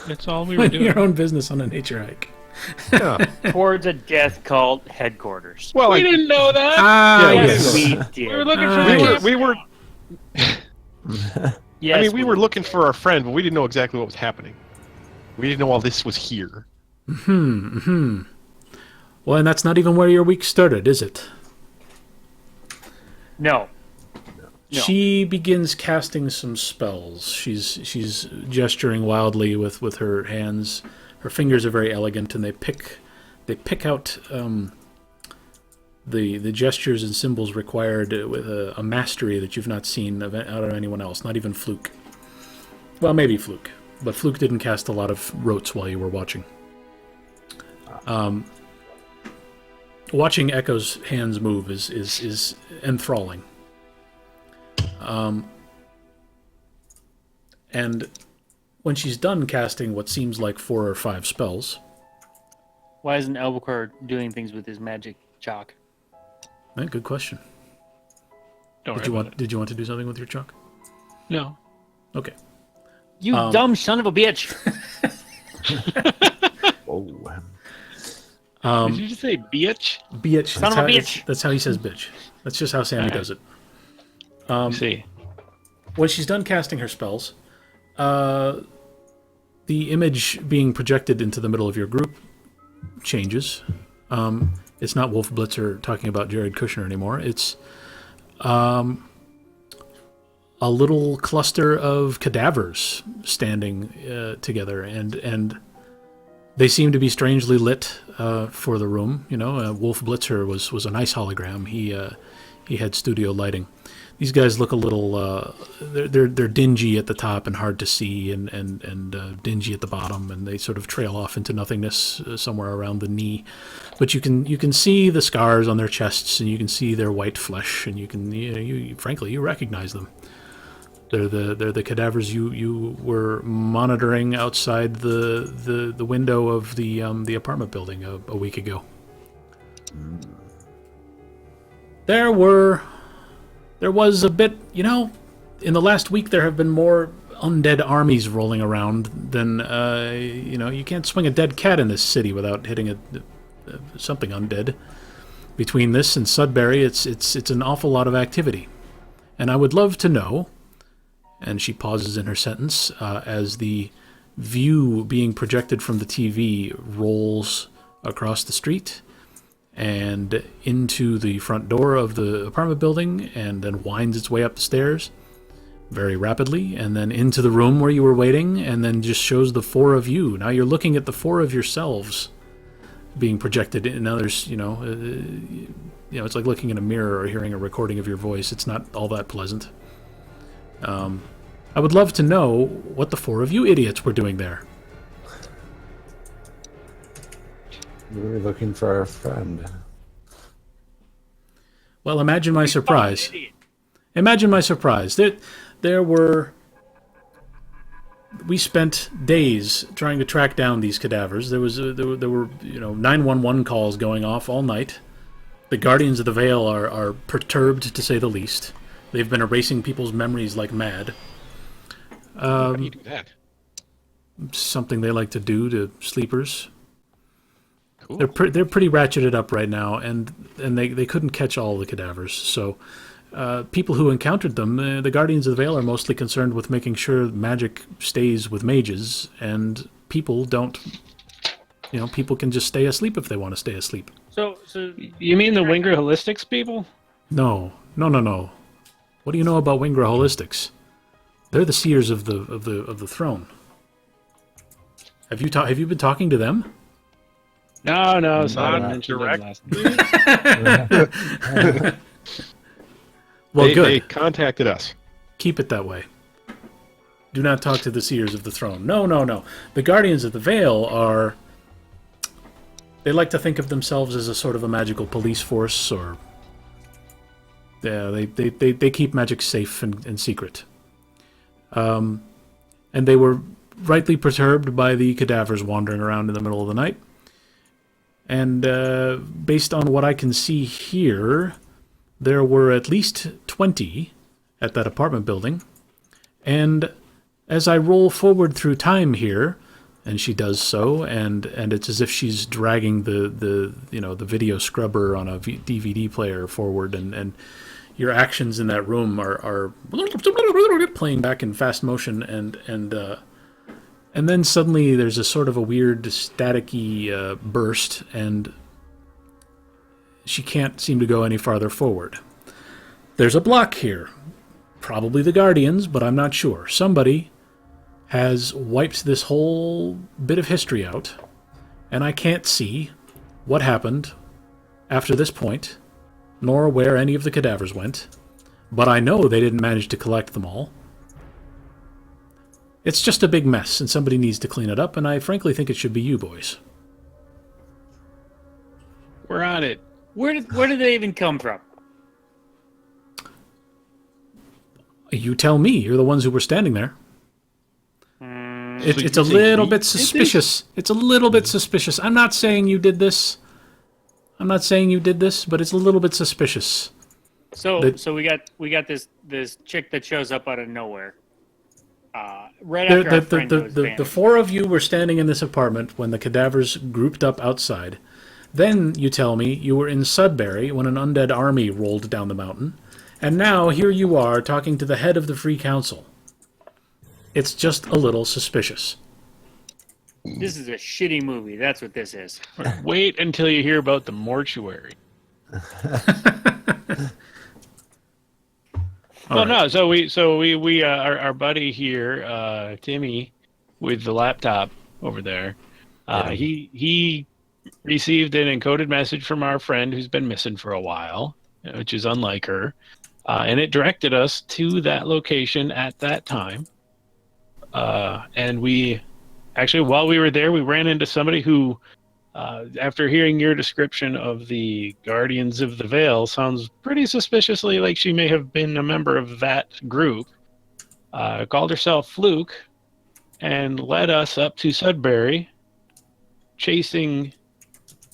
That's all we were Minding doing. your own business on a nature hike. Yeah. Towards a death cult headquarters. Well, We didn't know that. Ah, Yeah, yes. We We were did. looking for Ah, the yes. we were. Yes, I mean, we were looking for our friend, but we didn't know exactly what was happening. We didn't know all this was here. Well, and that's not even where your week started, is it? No. No. She begins casting some spells. She's gesturing wildly with her hands. Her fingers are very elegant, and they pick out the gestures and symbols required with a mastery that you've not seen out of anyone else, not even Fluke. Well, maybe Fluke, but Fluke didn't cast a lot of rotes while you were watching. Watching Echo's hands move is enthralling. And when she's done casting what seems like 4 or 5 spells, Why isn't Albuquerque doing things with his magic chalk? good question. Don't Did worry you about want Did you want to do something with your chalk? it. No. Okay. You dumb son of a bitch! Oh. Did you just say bitch? Bitch. Son of a bitch. That's how he says bitch. That's just how Sammy does it. See. When she's done casting her spells, the image being projected into the middle of your group changes. It's not Wolf Blitzer talking about Jared Kushner anymore. It's a little cluster of cadavers standing together, and they seem to be strangely lit for the room. You know, Wolf Blitzer was a nice hologram. He had studio lighting. These guys look a little they're dingy at the top and hard to see, and dingy at the bottom, and they sort of trail off into nothingness somewhere around the knee. But you can see the scars on their chests, and you can see their white flesh, and frankly you recognize them. They're the cadavers you were monitoring outside the window of the apartment building a week ago. There was a bit, in the last week there have been more undead armies rolling around than, you can't swing a dead cat in this city without hitting something undead. Between this and Sudbury, it's an awful lot of activity. And I would love to know, and she pauses in her sentence, as the view being projected from the TV rolls across the street and into the front door of the apartment building, and then winds its way up the stairs very rapidly, and then into the room where you were waiting, and then just shows the 4 of you. Now you're looking at the 4 of yourselves being projected, and now there's, it's like looking in a mirror or hearing a recording of your voice. It's not all that pleasant. I would love to know what the 4 of you idiots were doing there. We were looking for our friend. Well, imagine my surprise. Imagine my surprise. There were we spent days trying to track down these cadavers. There were 911 calls going off all night. The Guardians of the Veil are perturbed, to say the least. They've been erasing people's memories like mad. How do you do that? Something they like to do to sleepers. Cool. They're pretty ratcheted up right now, and they couldn't catch all the cadavers. So people who encountered them, the Guardians of the Veil are mostly concerned with making sure magic stays with mages, and people don't. People can just stay asleep if they want to stay asleep. So You mean the Winger Holistics people? No. What do you know about Wingra Holistics? They're the seers of the throne. Have you been talking to them? No, Sodom Not mentioned them direct. last night. Well, They good. contacted us. Keep it that way. Do not talk to the seers of the throne. No. The Guardians of the Veil are... They like to think of themselves as a sort of a magical police force, or... Yeah, they keep magic safe and secret. And they were rightly perturbed by the cadavers wandering around in the middle of the night. And based on what I can see here, there were at least 20 at that apartment building. And as I roll forward through time here, and she does so, and it's as if she's dragging the video scrubber on a DVD player forward, and your actions in that room are playing back in fast motion, and then suddenly there's a sort of a weird staticky burst, and she can't seem to go any farther forward. There's a block here. Probably the Guardians, but I'm not sure. Somebody has wiped this whole bit of history out, and I can't see what happened after this point, nor where any of the cadavers went, but I know they didn't manage to collect them all. It's just a big mess, and somebody needs to clean it up, and I frankly think it should be you boys. We're on it. where did they even come from? You tell me. You're the ones who were standing there. It's a you think little we bit did suspicious. It's a little bit suspicious. I'm not saying you did this. But it's a little bit suspicious. So The- we got this chick that shows up out of nowhere. Right after our friend goes The vanished. four of you were standing in this apartment when the cadavers grouped up outside. Then, you tell me, you were in Sudbury when an undead army rolled down the mountain. And now, here you are, talking to the head of the Free Council. It's just a little suspicious. This is a shitty movie. That's what this is. Wait until you hear about the mortuary. Well, no. So we our buddy here, Timmy, with the laptop over there. He received an encoded message from our friend who's been missing for a while, which is unlike her, and it directed us to that location at that time. And we actually, while we were there, we ran into somebody who, after hearing your description of the Guardians of the Veil, sounds pretty suspiciously like she may have been a member of that group, called herself Fluke, and led us up to Sudbury, chasing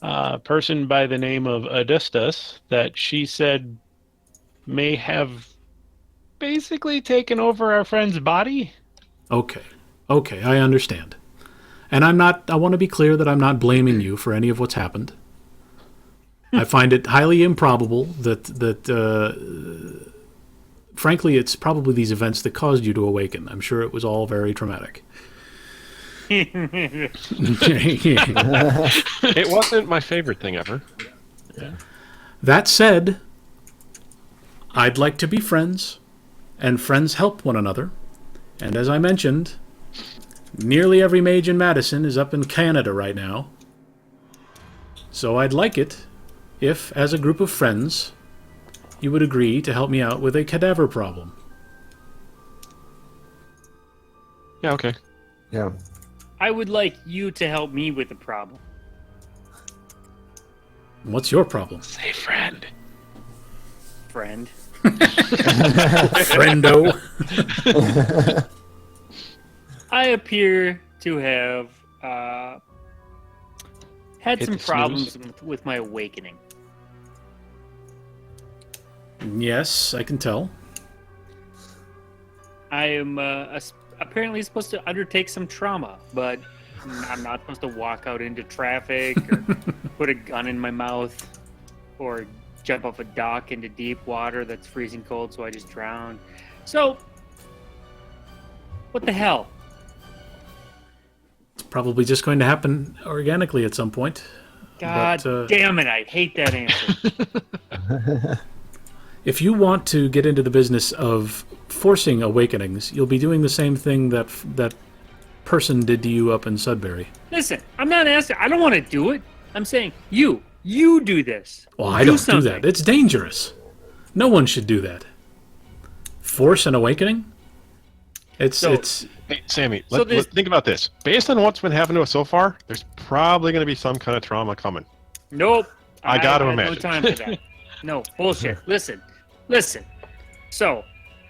a person by the name of Augustus that she said may have basically taken over our friend's body. Okay, I understand. And I want to be clear that I'm not blaming you for any of what's happened. I find it highly improbable that frankly, it's probably these events that caused you to awaken. I'm sure it was all very traumatic. It wasn't my favorite thing ever. That said, I'd like to be friends, and friends help one another. And as I mentioned, nearly every mage in Madison is up in Canada right now. So I'd like it if, as a group of friends, you would agree to help me out with a cadaver problem. Yeah, okay. Yeah. I would like you to help me with the problem. What's your problem? Say friend. Friend. Friendo. I appear to have had Hit some the problems snooze. with my awakening. Yes, I can tell. I am apparently supposed to undertake some trauma, but I'm not supposed to walk out into traffic or put a gun in my mouth or jump off a dock into deep water that's freezing cold so I just drown. So, what the hell? It's probably just going to happen organically at some point. God But, damn it, I hate that answer. if you want to get into the business of forcing awakenings, you'll be doing the same thing that person did to you up in Sudbury. Listen, I'm not asking, I don't want to do it. I'm saying, you do this. Well, I don't do something. that. It's dangerous. No one should do that. Force an awakening? It's Hey, Sammy, So this- think about this. Based on what's been happening to us so far, there's probably going to be some kind of trauma coming. Nope. I gotta had imagine. No time for that. No, bullshit. Listen. So,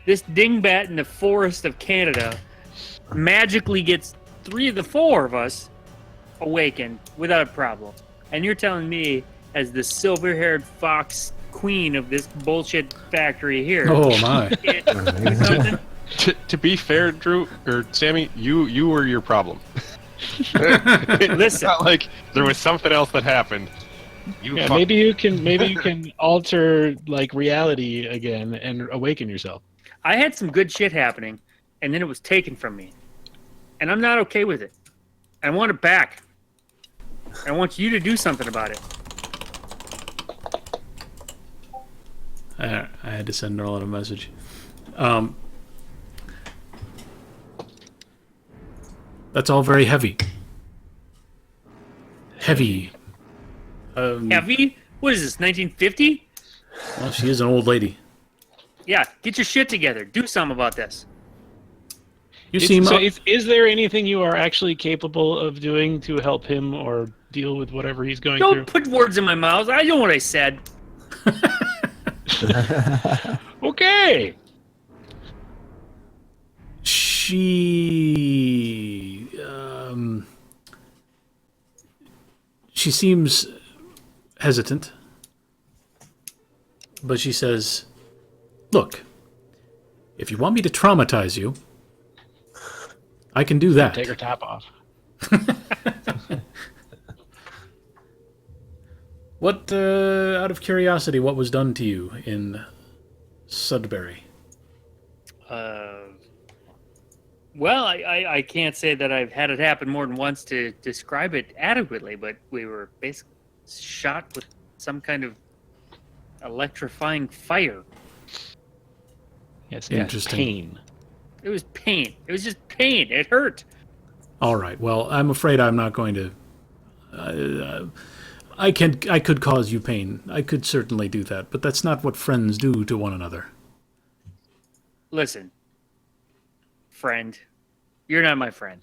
this dingbat in the forest of Canada magically gets 3 of the 4 of us awakened without a problem. And you're telling me, as the silver-haired fox queen of this bullshit factory here, oh my. can't do something? To be fair, Drew or Sammy, you were your problem. Listen. It's not like there was something else that happened. Yeah, maybe you can alter like reality again and awaken yourself. I had some good shit happening, and then it was taken from me. And I'm not okay with it. I want it back. I want you to do something about it. I had to send Norland a message. That's all very heavy. Heavy. Heavy? What is this, 1950? Well, she is an old lady. Yeah, get your shit together. Do something about this. You seem So is there anything you are actually capable of doing to help him or deal with whatever he's going Don't through? put words in my mouth. I know what I said. Okay. She seems hesitant, but she says, "Look, if you want me to traumatize you, I can do that." Take her top off. What, out of curiosity, what was done to you in Sudbury? Well, I can't say that I've had it happen more than once to describe it adequately, but we were basically shot with some kind of electrifying fire. Yes, Interesting. Pain. It was pain. It was just pain. It hurt. All right. Well, I'm afraid I'm not going to. I could cause you pain. I could certainly do that, but that's not what friends do to one another. Listen, friend, you're not my friend.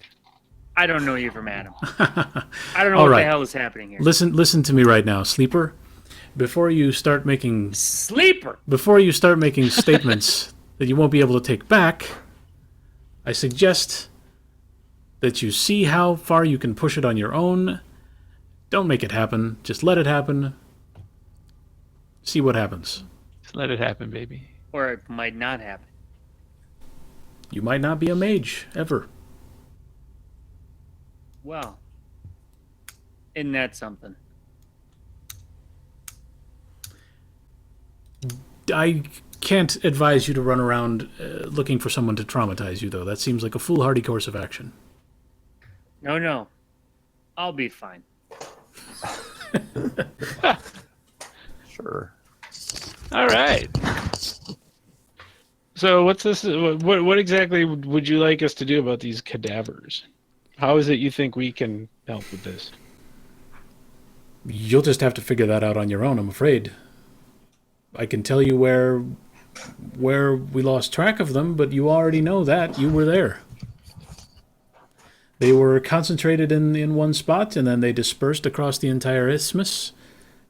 I don't know you from Adam. I don't know All what right. the hell is happening here. Listen to me right now, sleeper. Before you start making Sleeper. statements that you won't be able to take back, I suggest that you see how far you can push it on your own. Don't make it happen. Just let it happen. See what happens. Just let it happen, baby. Or it might not happen. You might not be a mage ever. Well, isn't that something? I can't advise you to run around looking for someone to traumatize you, though. That seems like a foolhardy course of action. No. I'll be fine. Sure. All right. So what's this? What exactly would you like us to do about these cadavers? How is it you think we can help with this? You'll just have to figure that out on your own, I'm afraid. I can tell you where we lost track of them, but you already know that. You were there. They were concentrated in one spot, and then they dispersed across the entire isthmus.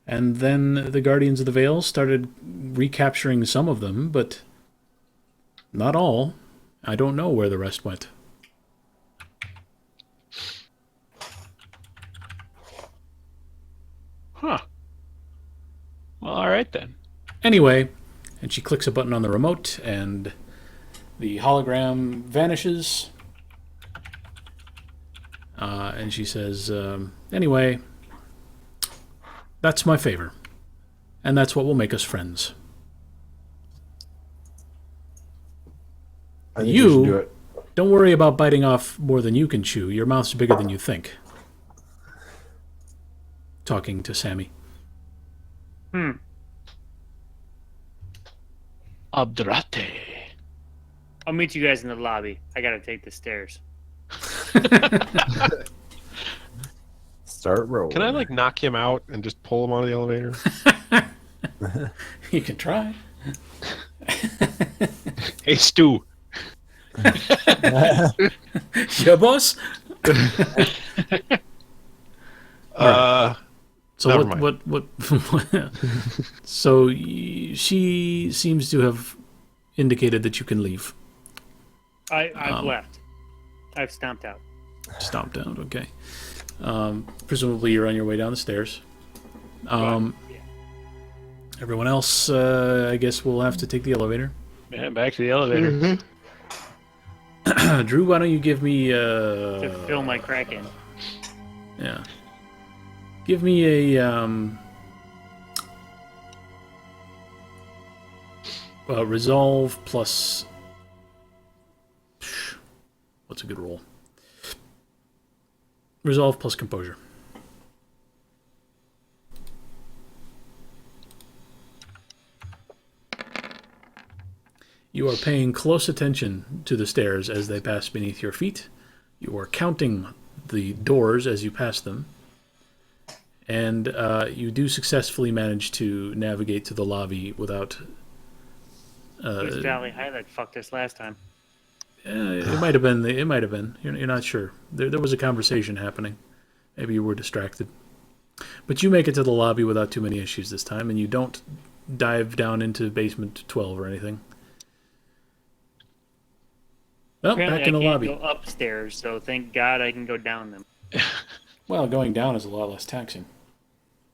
And then the Guardians of the Veil started recapturing some of them, but not all. I don't know where the rest went. Huh. Well, all right then. Anyway, and she clicks a button on the remote, and the hologram vanishes. And she says, anyway, that's my favor. And that's what will make us friends. I think you should do it. Don't worry about biting off more than you can chew. Your mouth's bigger than you think. Talking to Sammy. Abdrate. I'll meet you guys in the lobby. I gotta take the stairs. Start rolling. Can I like knock him out and just pull him out of the elevator? You can try. Hey, Stu. Yeah, boss? So Never mind. what so she seems to have indicated that you can leave. I've left. I've stomped out. Stomped out, okay. Presumably you're on your way down the stairs. Yeah. Everyone else, I guess we'll have to take the elevator. Yeah, back to the elevator. Drew, why don't you give me To fill my crack in. yeah. Give me a resolve plus what's a good roll? Resolve plus composure. You are paying close attention to the stairs as they pass beneath your feet. You are counting the doors as you pass them. And you do successfully manage to navigate to the lobby without... It was Valley High that fucked us last time. it might have been. It might have been. You're not sure. There was a conversation happening. Maybe you were distracted. But you make it to the lobby without too many issues this time, and you don't dive down into basement 12 or anything. Well, Apparently back in the I can't lobby. go upstairs, so thank God I can go down them. Well, going down is a lot less taxing.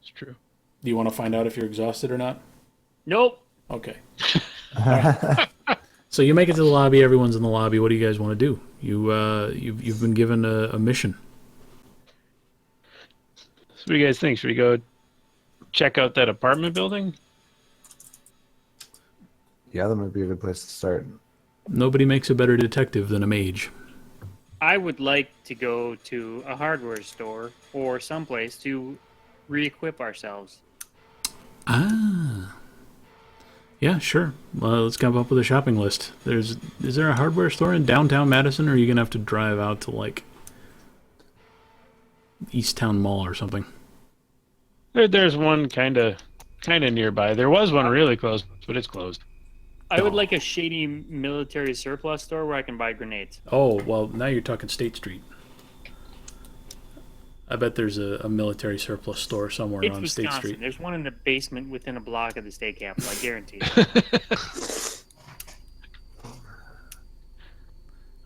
It's true. Do you want to find out if you're exhausted or not? Nope. Okay. So you make it to the lobby. Everyone's in the lobby. What do you guys want to do? You've been given a mission. So what do you guys think? Should we go check out that apartment building? Yeah, that might be a good place to start. Nobody makes a better detective than a mage. I would like to go to a hardware store or someplace to re-equip ourselves. Ah. Yeah, sure. Well, let's come up with a shopping list. Is there a hardware store in downtown Madison, or are you gonna have to drive out to like East Town Mall or something? There's one kind of nearby. There was one really close, but it's closed. I would like a shady military surplus store where I can buy grenades. Oh, well, now you're talking State Street. I bet there's a military surplus store somewhere It's on Wisconsin. State Street. There's one in the basement within a block of the state capitol, I guarantee you.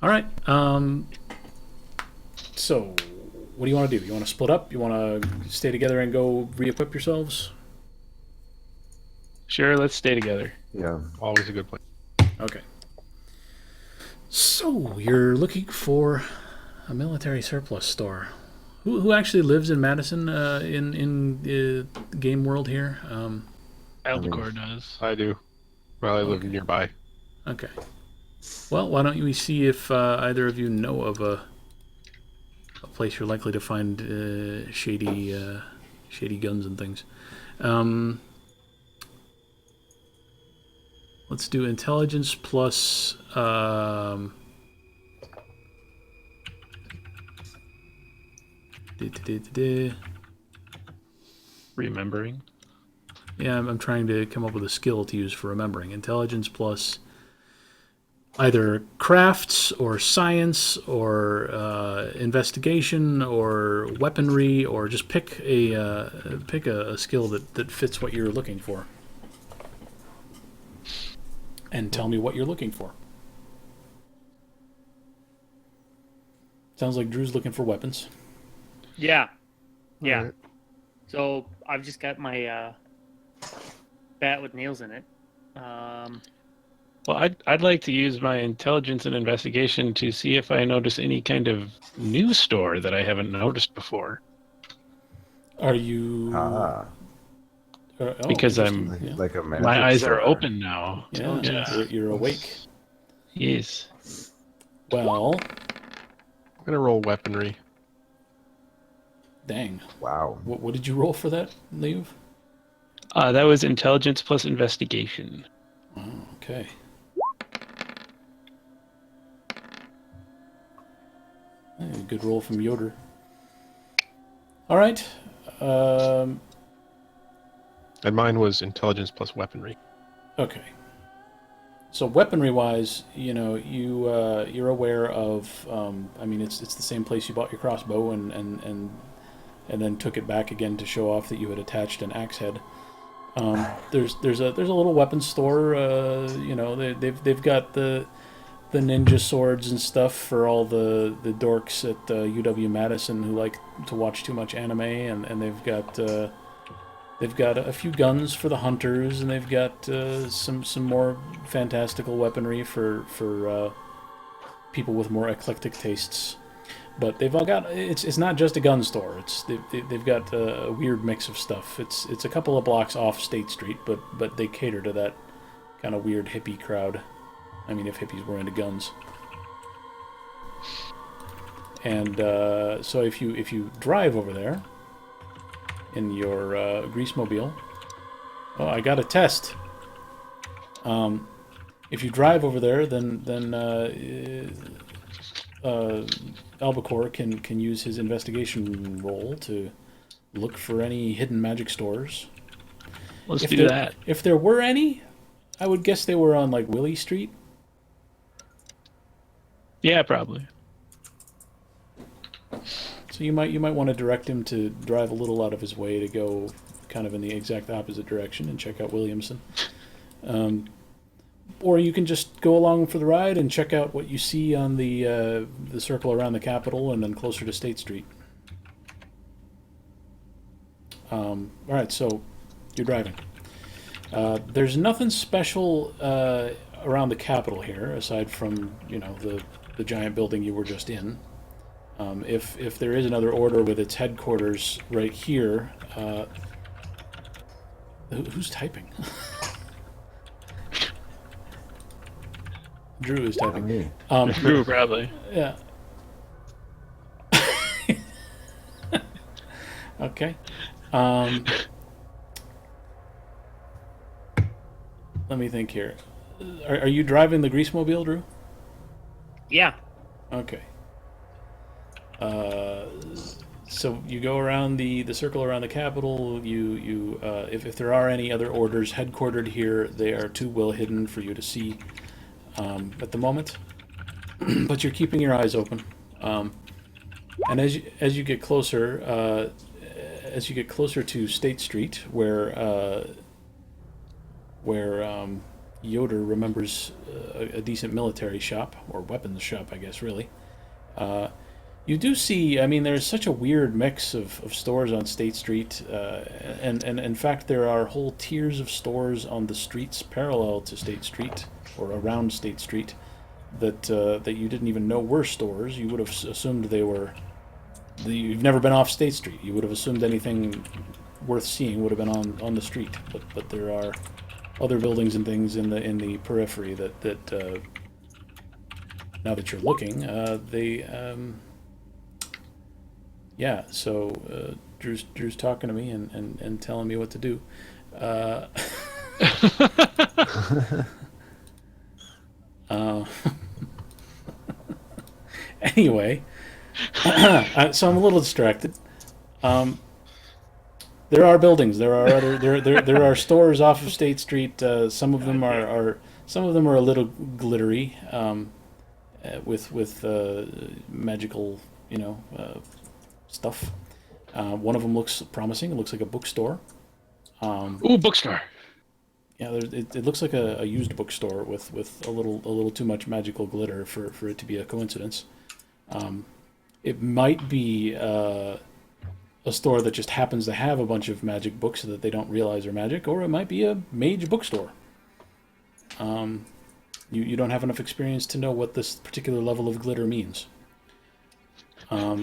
All right. So, what do you want to do? You want to split up? You want to stay together and go re-equip yourselves? Sure, let's stay together. Yeah. Always a good place. Okay. So, you're looking for a military surplus store. Who actually lives in Madison in game world here? Albacore does. I do. Well, I live nearby. Okay. Well, why don't we see if either of you know of a place you're likely to find shady guns and things. Let's do intelligence plus. Remembering. Yeah, I'm trying to come up with a skill to use for remembering. Intelligence plus either crafts or science or investigation or weaponry, or just pick a skill that fits what you're looking for. And tell me what you're looking for. Sounds like Drew's looking for weapons. Yeah. Alright. So I've just got my bat with nails in it. Well, I'd like to use my intelligence and investigation to see if I notice any kind of new store that I haven't noticed before. Are you? Ah, Oh, Because interesting. like, Yeah, like a my magic eyes are store. open now. yeah. Yeah. You're awake. Yes. Well, I'm gonna roll weaponry. dang. Wow. What did you roll for that, Leave? That was intelligence plus investigation. Oh, okay. Hey, good roll from Yoder. All right. Um, And mine was intelligence plus weaponry. okay. So weaponry-wise, you're aware of. I mean, it's the same place you bought your crossbow and then took it back again to show off that you had attached an axe head. There's a little weapons store. They've got the ninja swords and stuff for all the dorks at UW Madison who like to watch too much anime, and they've got a few guns for the hunters, and they've got some more fantastical weaponry for people with more eclectic tastes. But they've all got it's not just a gun store. They've got a weird mix of stuff. It's a couple of blocks off State Street, but they cater to that kind of weird hippie crowd. I mean, if hippies were into guns. And so if you drive over there in your greasemobile, oh, I got a test. If you drive over there, then Albacore can use his investigation roll to look for any hidden magic stores. Let's If do there, that. If there were any, I would guess they were on like Willie Street. Yeah, probably. So you might want to direct him to drive a little out of his way to go kind of in the exact opposite direction and check out Williamson. Or you can just go along for the ride and check out what you see on the circle around the Capitol and then closer to State Street. All right, so you're driving. There's nothing special around the Capitol here, aside from the giant building you were just in. If there is another order with its headquarters right here, who's typing? Drew is Not typing. me. True, probably. Yeah. Okay. Let me think here. Are you driving the greasemobile, Drew? Yeah. Okay. So you go around the circle around the Capitol. If there are any other orders headquartered here, they are too well hidden for you to see at the moment. But you're keeping your eyes open. And as you get closer, to State Street, where Yoder remembers a decent military shop or weapons shop, I guess, really. You do see, I mean, there's such a weird mix of stores on State Street, and in fact, there are whole tiers of stores on the streets parallel to State Street or around State Street that you didn't even know were stores. You would have assumed they were. You've never been off State Street. You would have assumed anything worth seeing would have been on the street, but there are other buildings and things in the periphery that now that you're looking, yeah. So Drew's talking to me and telling me what to do. Anyway, so I'm a little distracted. There are buildings. There are there are stores off of State Street. Some of them are a little glittery, with magical, stuff. One of them looks promising. It looks like a bookstore. Ooh, bookstore. Yeah, it looks like a used bookstore with a little too much magical glitter for it to be a coincidence. It might be a a store that just happens to have a bunch of magic books that they don't realize are magic, or it might be a mage bookstore. You don't have enough experience to know what this particular level of glitter means. But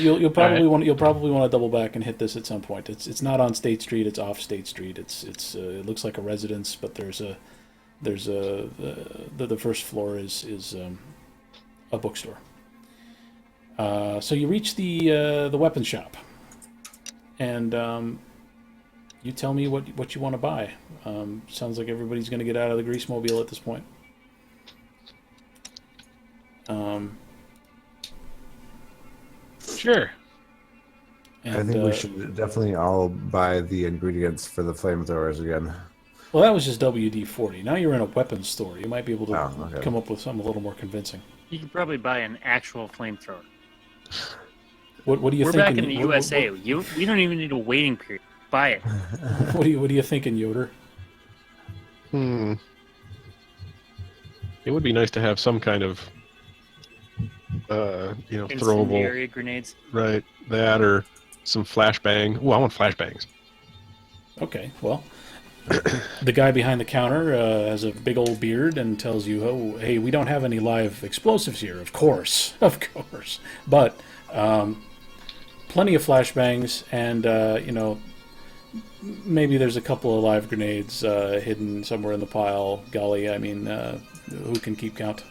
you'll probably want to double back and hit this at some point. It's not on State Street. It's off State Street. It looks like a residence, but the first floor is a bookstore. So you reach the weapons shop, and you tell me what you want to buy. Sounds like everybody's going to get out of the grease mobile at this point. Sure. I think we should definitely all buy the ingredients for the flamethrowers again. Well, that was just WD-40. Now you're in a weapons store. You might be able to okay. come up with something a little more convincing. You could probably buy an actual flamethrower. What do you We're think? back in the USA. We don't even need a waiting period. Buy it. What do you thinking, Yoder? It would be nice to have some kind of, throwable, Incendiary grenades. right? That or some flashbang. Oh, I want flashbangs. Okay, well, the guy behind the counter has a big old beard and tells you, "Oh, hey, we don't have any live explosives here, of course, but plenty of flashbangs, and maybe there's a couple of live grenades hidden somewhere in the pile. Golly, I mean, who can keep count?"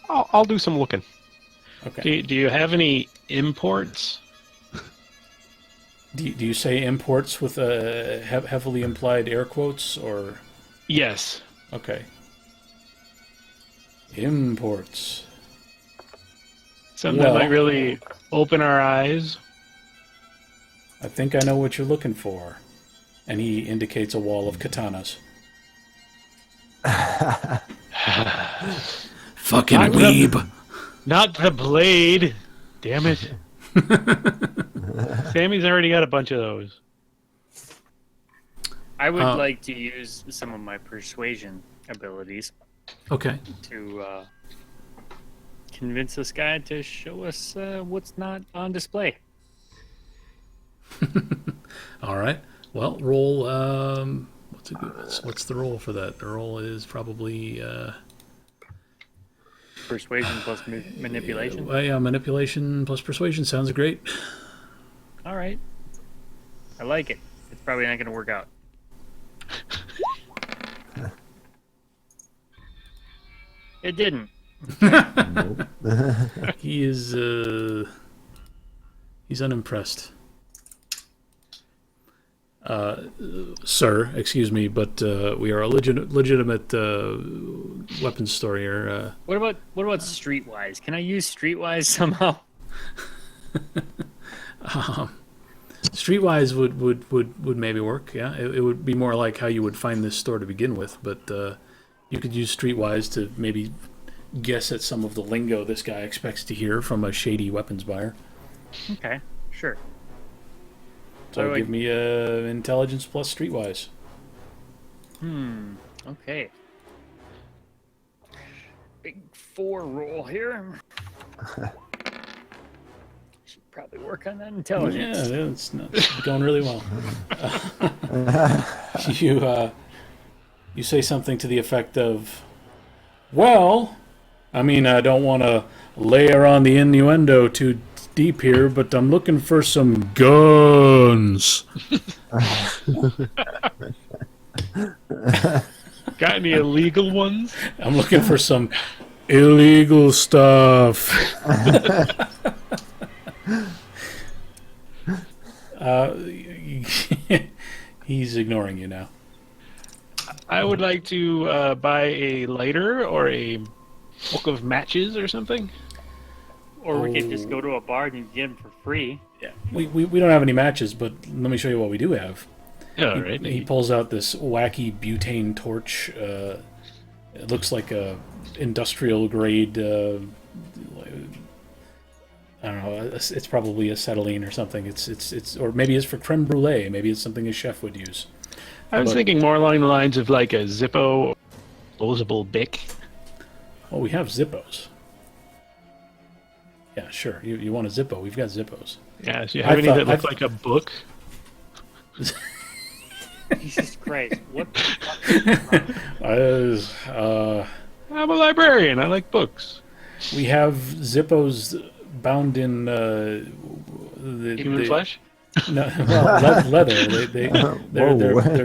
I'll do some looking. Okay. Do you have any imports? Do you say imports with heavily implied air quotes, or? Yes. Okay. Imports. Something that might really open our eyes. I think I know what you're looking for. And he indicates a wall of katanas. Fucking weeb. Not the blade. Damn it. Sammy's already got a bunch of those. I would like to use some of my persuasion abilities Okay. to convince this guy to show us what's not on display. All right. Well, roll. What's the roll for that? The roll is probably Persuasion plus manipulation. yeah, manipulation plus persuasion sounds great. All right. I like it. It's probably not going to work out. It didn't. He is he's unimpressed. Sir, excuse me, but we are a legitimate weapons store here. What about Streetwise? Can I use Streetwise somehow? Streetwise would maybe work. Yeah, it would be more like how you would find this store to begin with, but you could use Streetwise to maybe guess at some of the lingo this guy expects to hear from a shady weapons buyer. Okay, sure. So give me intelligence plus Streetwise. Okay. Big 4 roll here. Should probably work on that intelligence. Yeah, it's going really well. You say something to the effect of, "Well, I mean, I don't want to layer on the innuendo too deep here, but I'm looking for some guns." Got any illegal ones? I'm looking for some illegal stuff. He's ignoring you now. I would like to buy a lighter or a book of matches or something. Or we could just go to a bar and get them for free. Yeah, we don't have any matches, but let me show you what we do have. All right. He pulls out this wacky butane torch. It looks like a industrial grade. I don't know. It's probably acetylene or something. It's or maybe it's for creme brulee. Maybe it's something a chef would use. I was thinking more along the lines of like a Zippo, disposable Bic. Oh, we have Zippos. Yeah, sure. You want a Zippo? We've got Zippos. Yeah, so you have any that look like a book? Jesus Christ! What the fuck is wrong? I'm a librarian. I like books. We have Zippos bound in Human flesh? No, well, leather.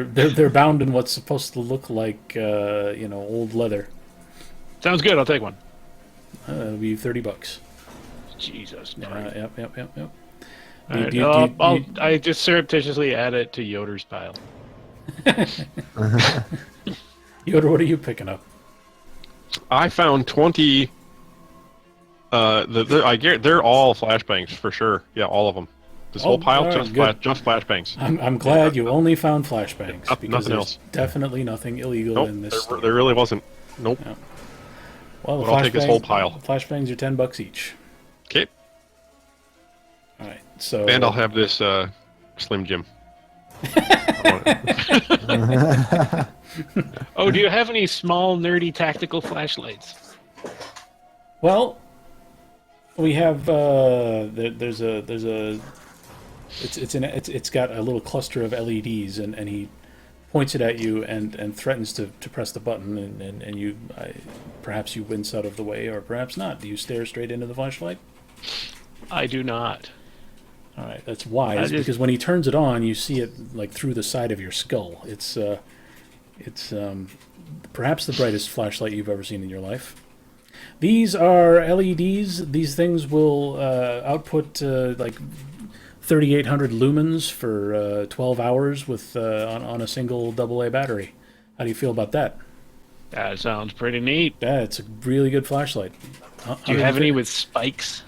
They're bound in what's supposed to look like old leather. Sounds good. I'll take one. It'll be $30. Jesus. Yep. All right, Do you- I just surreptitiously add it to Yoder's pile. Yoder, what are you picking up? I found 20. They're all flashbangs for sure. Yeah, all of them. This whole pile, all right, just flashbangs. I'm glad you only found flashbangs because nothing there's else. definitely nothing illegal in this. There really wasn't. Nope. Yeah. Well, But I'll take this whole pile. Flashbangs are $10 each. Okay. All right, so And I'll have this Slim Jim. Oh, do you have any small, nerdy, tactical flashlights? Well, we have there's a it's got a little cluster of LEDs and he points it at you and threatens to press the button and you perhaps you wince out of the way or perhaps not. Do you stare straight into the flashlight? I do not. All right, that's wise because when he turns it on, you see it like through the side of your skull. It's perhaps the brightest flashlight you've ever seen in your life. These are LEDs. These things will output like 3,800 lumens for 12 hours with on a single AA battery. How do you feel about that? That sounds pretty neat. Yeah, it's a really good flashlight. Do you have any with spikes?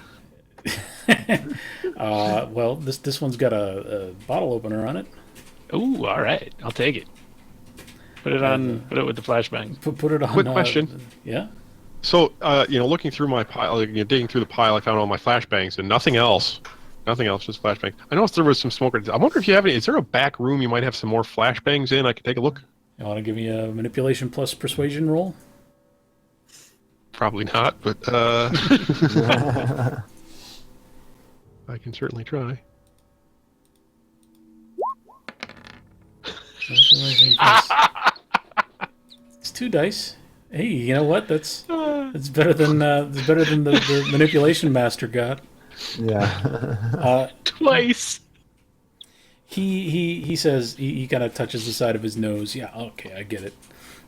Well, this one's got a bottle opener on it. Ooh, all right. I'll take it. Put it with the flashbang. Put it on. Quick question. Yeah. So, looking through my pile, digging through the pile, I found all my flashbangs and nothing else. Nothing else, just flashbangs. I noticed there was some smoke. I wonder if you have any. Is there a back room you might have some more flashbangs in? I could take a look. You want to give me a manipulation plus persuasion roll? Probably not, but I can certainly try. It's 2 dice. Hey, you know what? That's better than the manipulation master got. Yeah. Twice. He says he kind of touches the side of his nose. Yeah, okay, I get it.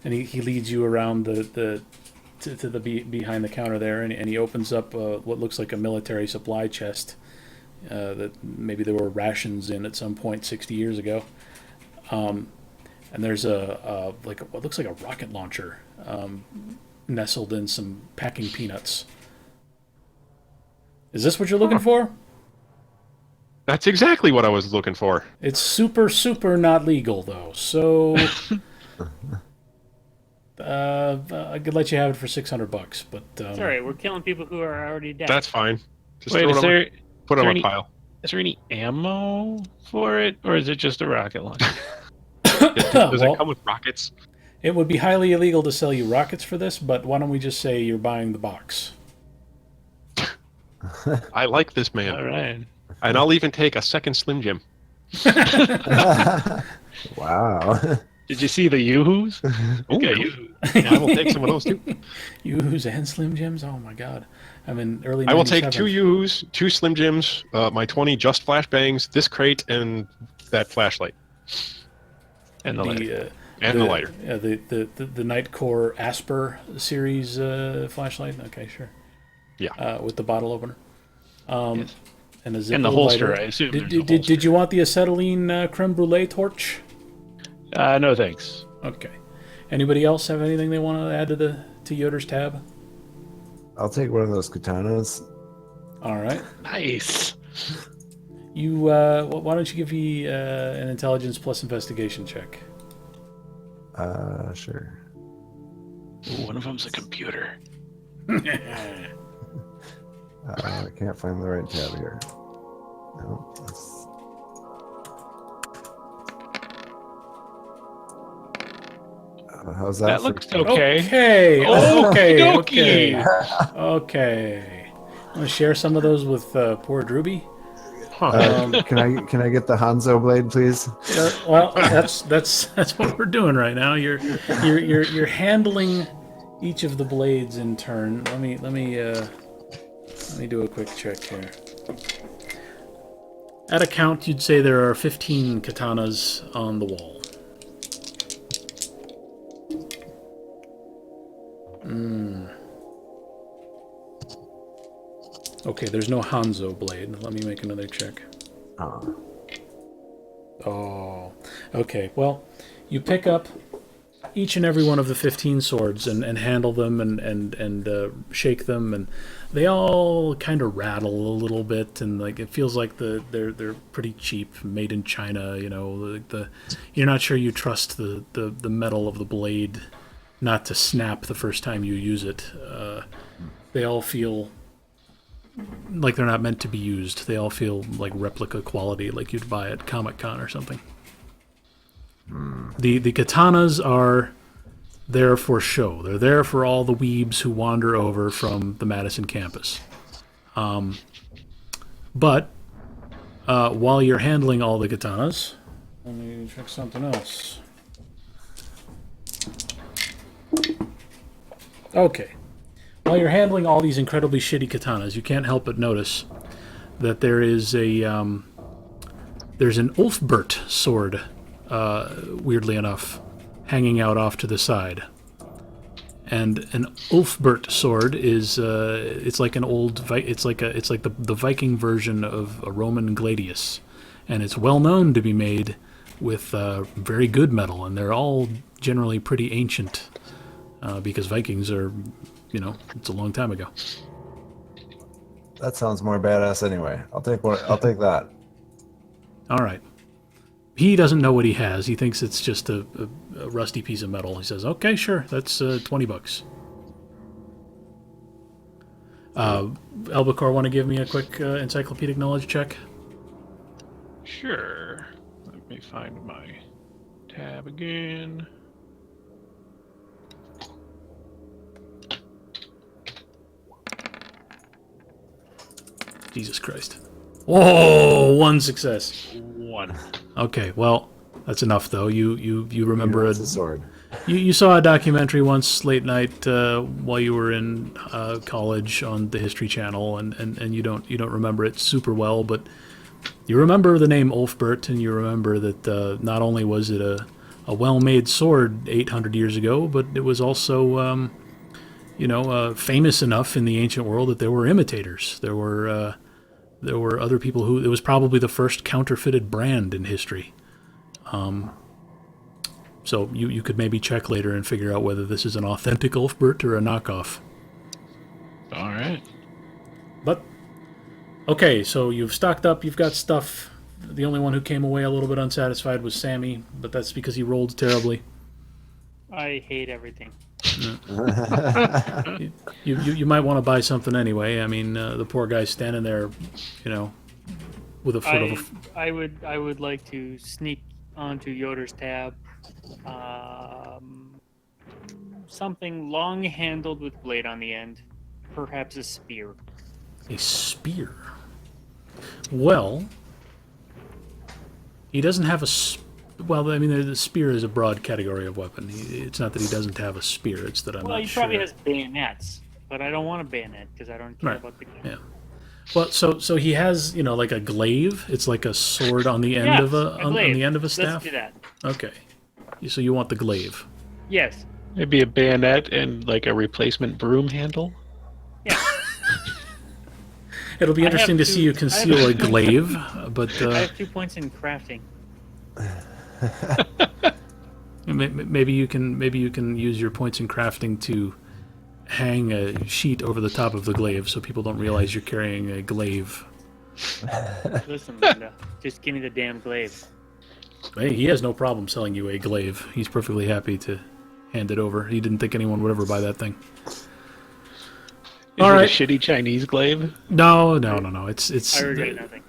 And he leads you around to the behind the counter there, and he opens up what looks like a military supply chest that maybe there were rations in at some point 60 years ago. And there's like what looks like a rocket launcher nestled in some packing peanuts. Is this what you're looking for? That's exactly what I was looking for. It's super not legal though, so I could let you have it for $600, but Sorry, we're killing people who are already dead. That's fine. Just Wait, put it on my pile. Is there any ammo for it, or is it just a rocket launcher? Does it come with rockets? It would be highly illegal to sell you rockets for this, but why don't we just say you're buying the box? I like this man. All right. And I'll even take a second Slim Jim. Wow. Did you see the Yoo-Hoos? Okay, Yoo-Hoo. I will take some of those too. Yoo-Hoos and Slim Jims? Oh my god. I'm in early 97. I will take 2 Yoo-Hoos, 2 Slim Jims, my 20 Just Flashbangs, this crate, and that flashlight. And the lighter. And the lighter. Yeah, the Nightcore Asper series flashlight. Okay, sure. Yeah. With the bottle opener. Yes. And a Zippo And the holster, lighter. I assume. Did you want the acetylene creme brulee torch? No, thanks. Okay. Anybody else have anything they want to add to Yoder's tab? I'll take one of those katanas. All right. Nice. You. Why don't you give me an intelligence plus investigation check? Sure. Ooh, one of them's a computer. I can't find the right tab here. No. How's that? That for- looks okay. Okay. Oh, Okay. okey-dokey. Okay. Want to share some of those with poor Drewby? Can I get the Hanzo blade, please? Well, that's what we're doing right now. You're handling each of the blades in turn. Let me do a quick check here. At a count, you'd say there are 15 katanas on the wall. Okay, there's no Hanzo blade. Let me make another check. Oh, okay. Well, you pick up each and every one of the 15 swords and handle them and shake them, and they all kind of rattle a little bit, and like it feels like they're pretty cheap, made in China. You know, you're not sure you trust the metal of the blade not to snap the first time you use it. They all feel like they're not meant to be used. They all feel like replica quality, like you'd buy at Comic-Con or something. The katanas are there for show. They're there for all the weebs who wander over from the Madison campus. But while you're handling all the katanas, let me check something else. Okay. While you're handling all these incredibly shitty katanas, you can't help but notice that there is there's an Ulfbert sword, weirdly enough, hanging out off to the side. And an Ulfbert sword is it's like an old it's like the Viking version of a Roman gladius, and it's well known to be made with very good metal, and they're all generally pretty ancient because Vikings are. You know, it's a long time ago. That sounds more badass anyway. I'll take that. All right. He doesn't know what he has. He thinks it's just a rusty piece of metal. He says, "Okay, sure, that's $20." Albacore, want to give me a quick encyclopedic knowledge check? Sure. Let me find my tab again. Jesus Christ. Whoa, one success. One. Okay, well, that's enough though. You remember It's a sword. You saw a documentary once late night while you were in college on the History Channel, and you don't remember it super well, but you remember the name Ulfbert, and you remember that not only was it a well-made sword 800 years ago, but it was also famous enough in the ancient world that there were imitators. There were other people who... It was probably the first counterfeited brand in history. So you could maybe check later and figure out whether this is an authentic Ulfbert or a knockoff. All right. But, okay, so you've stocked up, you've got stuff. The only one who came away a little bit unsatisfied was Sammy, but that's because he rolled terribly. I hate everything. You might want to buy something anyway. I mean, the poor guy's standing there, with a foot of a... I would like to sneak onto Yoder's tab. Something long-handled with blade on the end. Perhaps a spear. A spear? Well, he doesn't have a... Well, I mean, the spear is a broad category of weapon. It's not that he doesn't have a spear, it's that I'm not sure. Well, he probably has bayonets, but I don't want a bayonet because I don't care about the gun. Yeah. Well, so he has, like a glaive. It's like a sword on the end of on the end of a staff. Let's do that. Okay. So you want the glaive? Yes. Maybe a bayonet and like a replacement broom handle. Yeah. It'll be interesting to see you conceal a glaive, but I have 2 points in crafting. Maybe you can use your points in crafting to hang a sheet over the top of the glaive so people don't realize you're carrying a glaive. Listen, Linda, just give me the damn glaive. Hey, he has no problem selling you a glaive. He's perfectly happy to hand it over. He didn't think anyone would ever buy that thing. Is it a shitty Chinese glaive? No. It's I regret nothing.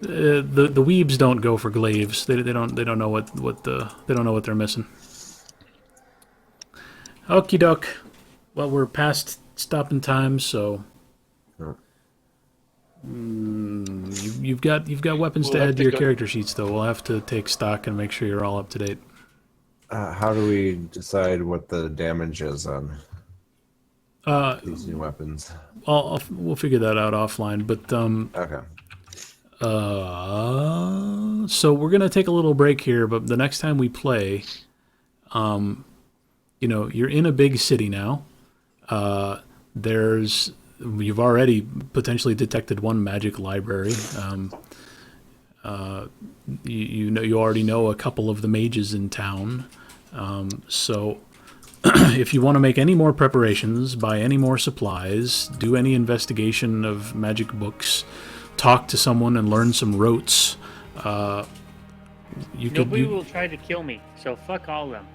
The weebs don't go for glaives. They don't know they don't know what they're missing. Okie doke. Well, we're past stopping time, so You've got weapons We'll to have add to to your go- character sheets, though. We'll have to take stock and make sure you're all up to date. How do we decide what the damage is on these new weapons? We'll figure that out offline. But Okay. so we're gonna take a little break here. But the next time we play, you're in a big city now. You've already potentially detected one magic library. You already know a couple of the mages in town. So if you want to make any more preparations, buy any more supplies, do any investigation of magic books, talk to someone and learn some rotes, Nobody will try to kill me, so fuck all of them.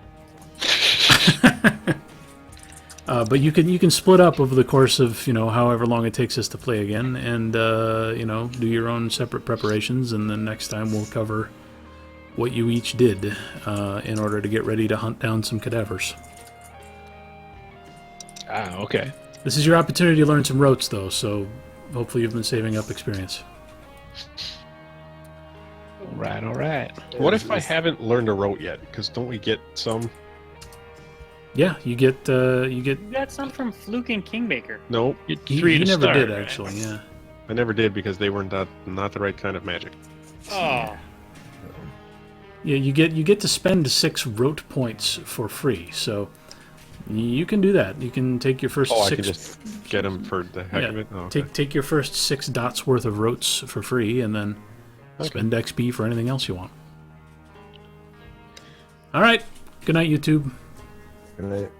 but you can split up over the course of however long it takes us to play again, and do your own separate preparations, and then next time we'll cover what you each did in order to get ready to hunt down some cadavers. Ah, okay. This is your opportunity to learn some rotes, though, so hopefully you've been saving up experience. All right. What if I haven't learned a rote yet? Because don't we get some? Yeah, you get. You got some from Fluke and Kingmaker. No, He to never start, did right? actually. Yeah. I never did because they were not the right kind of magic. Oh, Yeah, you get to spend 6 rote points for free, so you can do that. You can take your first Oh, I 6. can just get them for the heck of it. Oh, okay. Take your first 6 dots worth of rotes for free, and then spend XP for anything else you want. All right. Good night, YouTube. Good night.